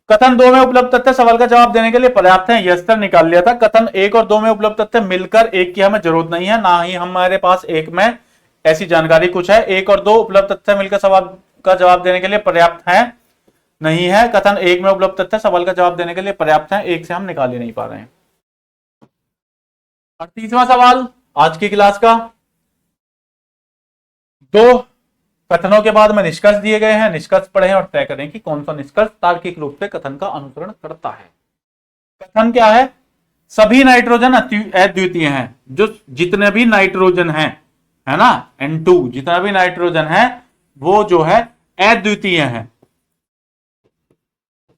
A: कथन 2 में उपलब्ध तथ्य सवाल का जवाब देने के लिए पर्याप्त है, यस सर निकाल लिया था। कथन 1 और 2 में उपलब्ध तथ्य मिलकर एक की हमें जरूरत नहीं है, ना ही हमारे पास एक में ऐसी जानकारी कुछ है। 1 और 2 उपलब्ध तथ्य मिलकर सवाल का जवाब देने के लिए पर्याप्त है, नहीं है। कथन 1 में उपलब्ध तथ्य सवाल का जवाब देने के लिए पर्याप्त है, 1 से हम निकाल ही नहीं पा रहे हैं। 38वां सवाल आज की क्लास का, 2 कथनों के बाद में निष्कर्ष दिए गए हैं, निष्कर्ष पढ़ें और तय करें कि कौन सा निष्कर्ष तार्किक रूप से कथन का अनुसरण करता है। कथन क्या है, सभी नाइट्रोजन अद्वितीय हैं, जो जितने भी नाइट्रोजन हैं, है ना, N2 जितना भी नाइट्रोजन है वो जो है अद्वितीय है,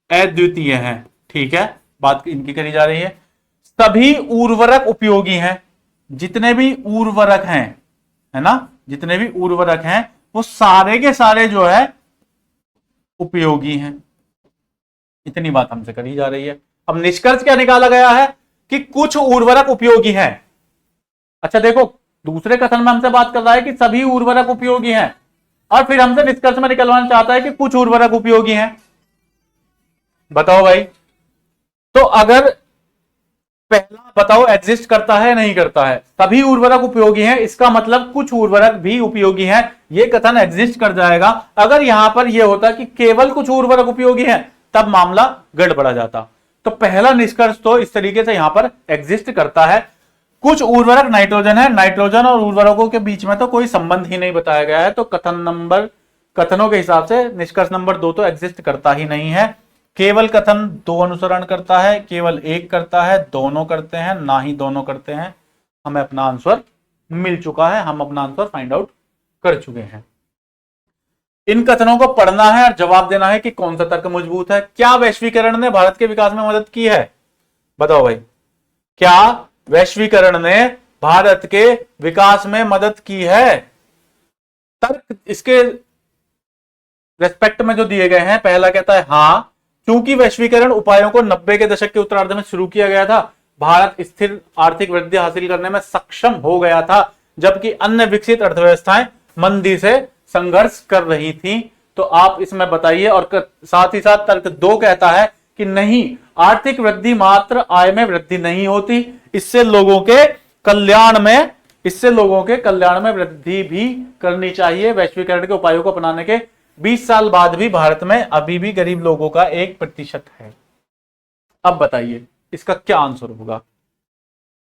A: अद्वितीय है, ठीक है, बात इनकी करी जा रही है। सभी उर्वरक उपयोगी हैं, जितने भी उर्वरक हैं, है ना, जितने भी उर्वरक हैं वो सारे के सारे जो है उपयोगी हैं, इतनी बात हमसे करी जा रही है। अब निष्कर्ष क्या निकाला गया है कि कुछ उर्वरक उपयोगी हैं। अच्छा देखो, दूसरे कथन में हमसे बात कर रहा है कि सभी उर्वरक उपयोगी हैं, और फिर हमसे निष्कर्ष में निकलवाना चाहता है कि कुछ उर्वरक उपयोगी हैं। बताओ भाई, तो अगर पहला बताओ एग्जिस्ट करता है नहीं करता है, सभी उर्वरक उपयोगी हैं, इसका मतलब कुछ उर्वरक भी उपयोगी हैं, ये कथन एग्जिस्ट कर जाएगा। अगर यहां पर यह होता कि केवल कुछ उर्वरक उपयोगी हैं तब मामला गड़बड़ा जाता। तो पहला निष्कर्ष तो इस तरीके से यहां पर एग्जिस्ट करता है। कुछ उर्वरक नाइट्रोजन है, नाइट्रोजन और उर्वरकों के बीच में तो कोई संबंध ही नहीं बताया गया है, तो कथनों के हिसाब से निष्कर्ष नंबर 2 तो एग्जिस्ट करता ही नहीं है। केवल कथन 2 अनुसरण करता है, केवल 1 करता है, दोनों करते हैं, ना ही दोनों करते हैं। हमें अपना आंसर मिल चुका है, हम अपना आंसर फाइंड आउट कर चुके हैं। इन कथनों को पढ़ना है और जवाब देना है कि कौन सा तर्क मजबूत है। क्या वैश्वीकरण ने भारत के विकास में मदद की है? बताओ भाई, क्या वैश्वीकरण ने भारत के विकास में मदद की है? तर्क इसके रेस्पेक्ट में जो दिए गए हैं, पहला कहता है हां, क्योंकि वैश्वीकरण उपायों को 90 के दशक के उत्तरार्ध में शुरू किया गया था, भारत स्थिर आर्थिक वृद्धि हासिल करने में सक्षम हो गया था, जबकि अन्य विकसित अर्थव्यवस्थाएं मंदी से संघर्ष कर रही थी। तो आप इसमें बताइए। और साथ ही साथ तर्क 2 कहता है कि नहीं, आर्थिक वृद्धि मात्र आय में वृद्धि नहीं होती, इससे लोगों के कल्याण में वृद्धि भी करनी चाहिए। वैश्वीकरण के उपायों को अपनाने के 20 साल बाद भी भारत में अभी भी गरीब लोगों का 1% है। अब बताइए इसका क्या आंसर होगा?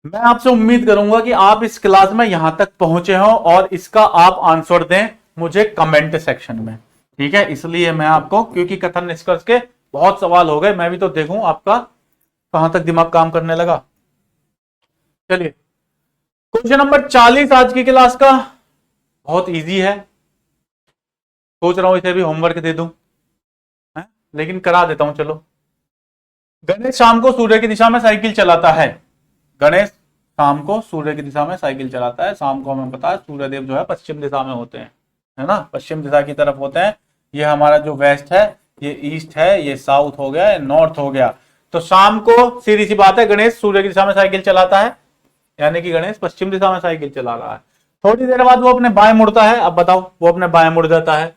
A: मैं आपसे उम्मीद करूंगा कि आप इस क्लास में यहां तक पहुंचे हो और इसका आप आंसर दें मुझे कमेंट सेक्शन में, ठीक है? इसलिए मैं आपको, क्योंकि कथन निष्कर्ष के बहुत सवाल हो गए, मैं भी तो देखूं आपका कहां तक दिमाग काम करने लगा। चलिए, क्वेश्चन नंबर 40 आज की क्लास का बहुत इजी है। सोच रहा हूं इसे भी होमवर्क दे दूं, लेकिन करा देता हूं। चलो, गणेश शाम को सूर्य की दिशा में साइकिल चलाता है। गणेश शाम को सूर्य की दिशा में साइकिल चलाता है। शाम को हमें पता है सूर्यदेव जो है पश्चिम दिशा में होते हैं, है ना, पश्चिम दिशा की तरफ होते हैं। ये हमारा जो वेस्ट है, ये ईस्ट है, ये साउथ हो गया, नॉर्थ हो गया। तो शाम को सीधी सी बात है गणेश सूर्य की दिशा में साइकिल चलाता है, यानी कि गणेश पश्चिम दिशा में साइकिल चला रहा है। थोड़ी देर बाद वो अपने बाएं मुड़ता है। अब बताओ, वो अपने बाएं मुड़ जाता है,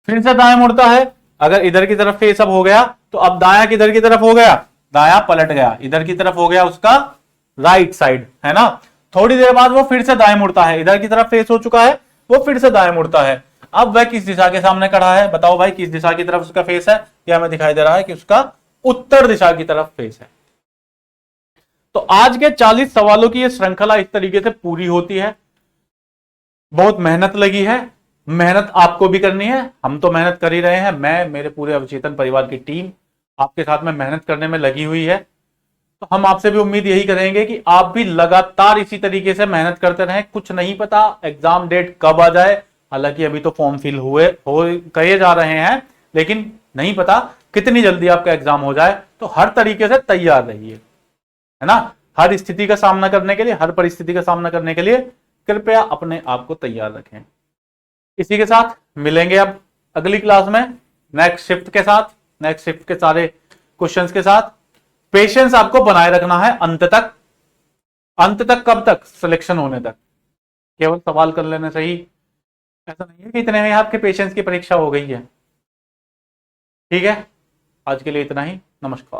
A: फिर से दाएं मुड़ता है। अगर इधर की तरफ फेस अप हो गया तो अब दाया किधर की तरफ हो गया? दाया पलट गया, इधर की तरफ हो गया उसका राइट साइड, है ना। थोड़ी देर बाद वो फिर से दाएं मुड़ता है, इधर की तरफ फेस हो चुका है, वो फिर से दाएं मुड़ता है। अब वह किस दिशा के सामने खड़ा है? बताओ भाई, किस दिशा की तरफ उसका फेस है? यह हमें दिखाई दे रहा है कि उसका उत्तर दिशा की तरफ फेस है। तो आज के 40 सवालों की यह श्रृंखला इस तरीके से पूरी होती है। बहुत मेहनत लगी है, मेहनत आपको भी करनी है, हम तो मेहनत कर ही रहे हैं। मैं, मेरे पूरे अवचेतन परिवार की टीम आपके साथ में मेहनत करने में लगी हुई है। तो हम आपसे भी उम्मीद यही करेंगे कि आप भी लगातार इसी तरीके से मेहनत करते रहें। कुछ नहीं पता एग्जाम डेट कब आ जाए, हालांकि अभी तो फॉर्म फिल हो किए जा रहे हैं, लेकिन नहीं पता कितनी जल्दी आपका एग्जाम हो जाए। तो हर तरीके से तैयार रहिए, है ना। हर स्थिति का सामना करने के लिए, हर परिस्थिति का सामना करने के लिए कृपया अपने आप को तैयार रखें। इसी के साथ मिलेंगे अब अगली क्लास में नेक्स्ट शिफ्ट के साथ, नेक्स्ट शिफ्ट के सारे क्वेश्चंस के साथ। पेशेंस आपको बनाए रखना है अंत तक। अंत तक कब तक? सिलेक्शन होने तक। केवल सवाल कर लेने से ही ऐसा नहीं है कि इतने में आपके पेशेंस की परीक्षा हो गई है। ठीक है, आज के लिए इतना ही। नमस्कार।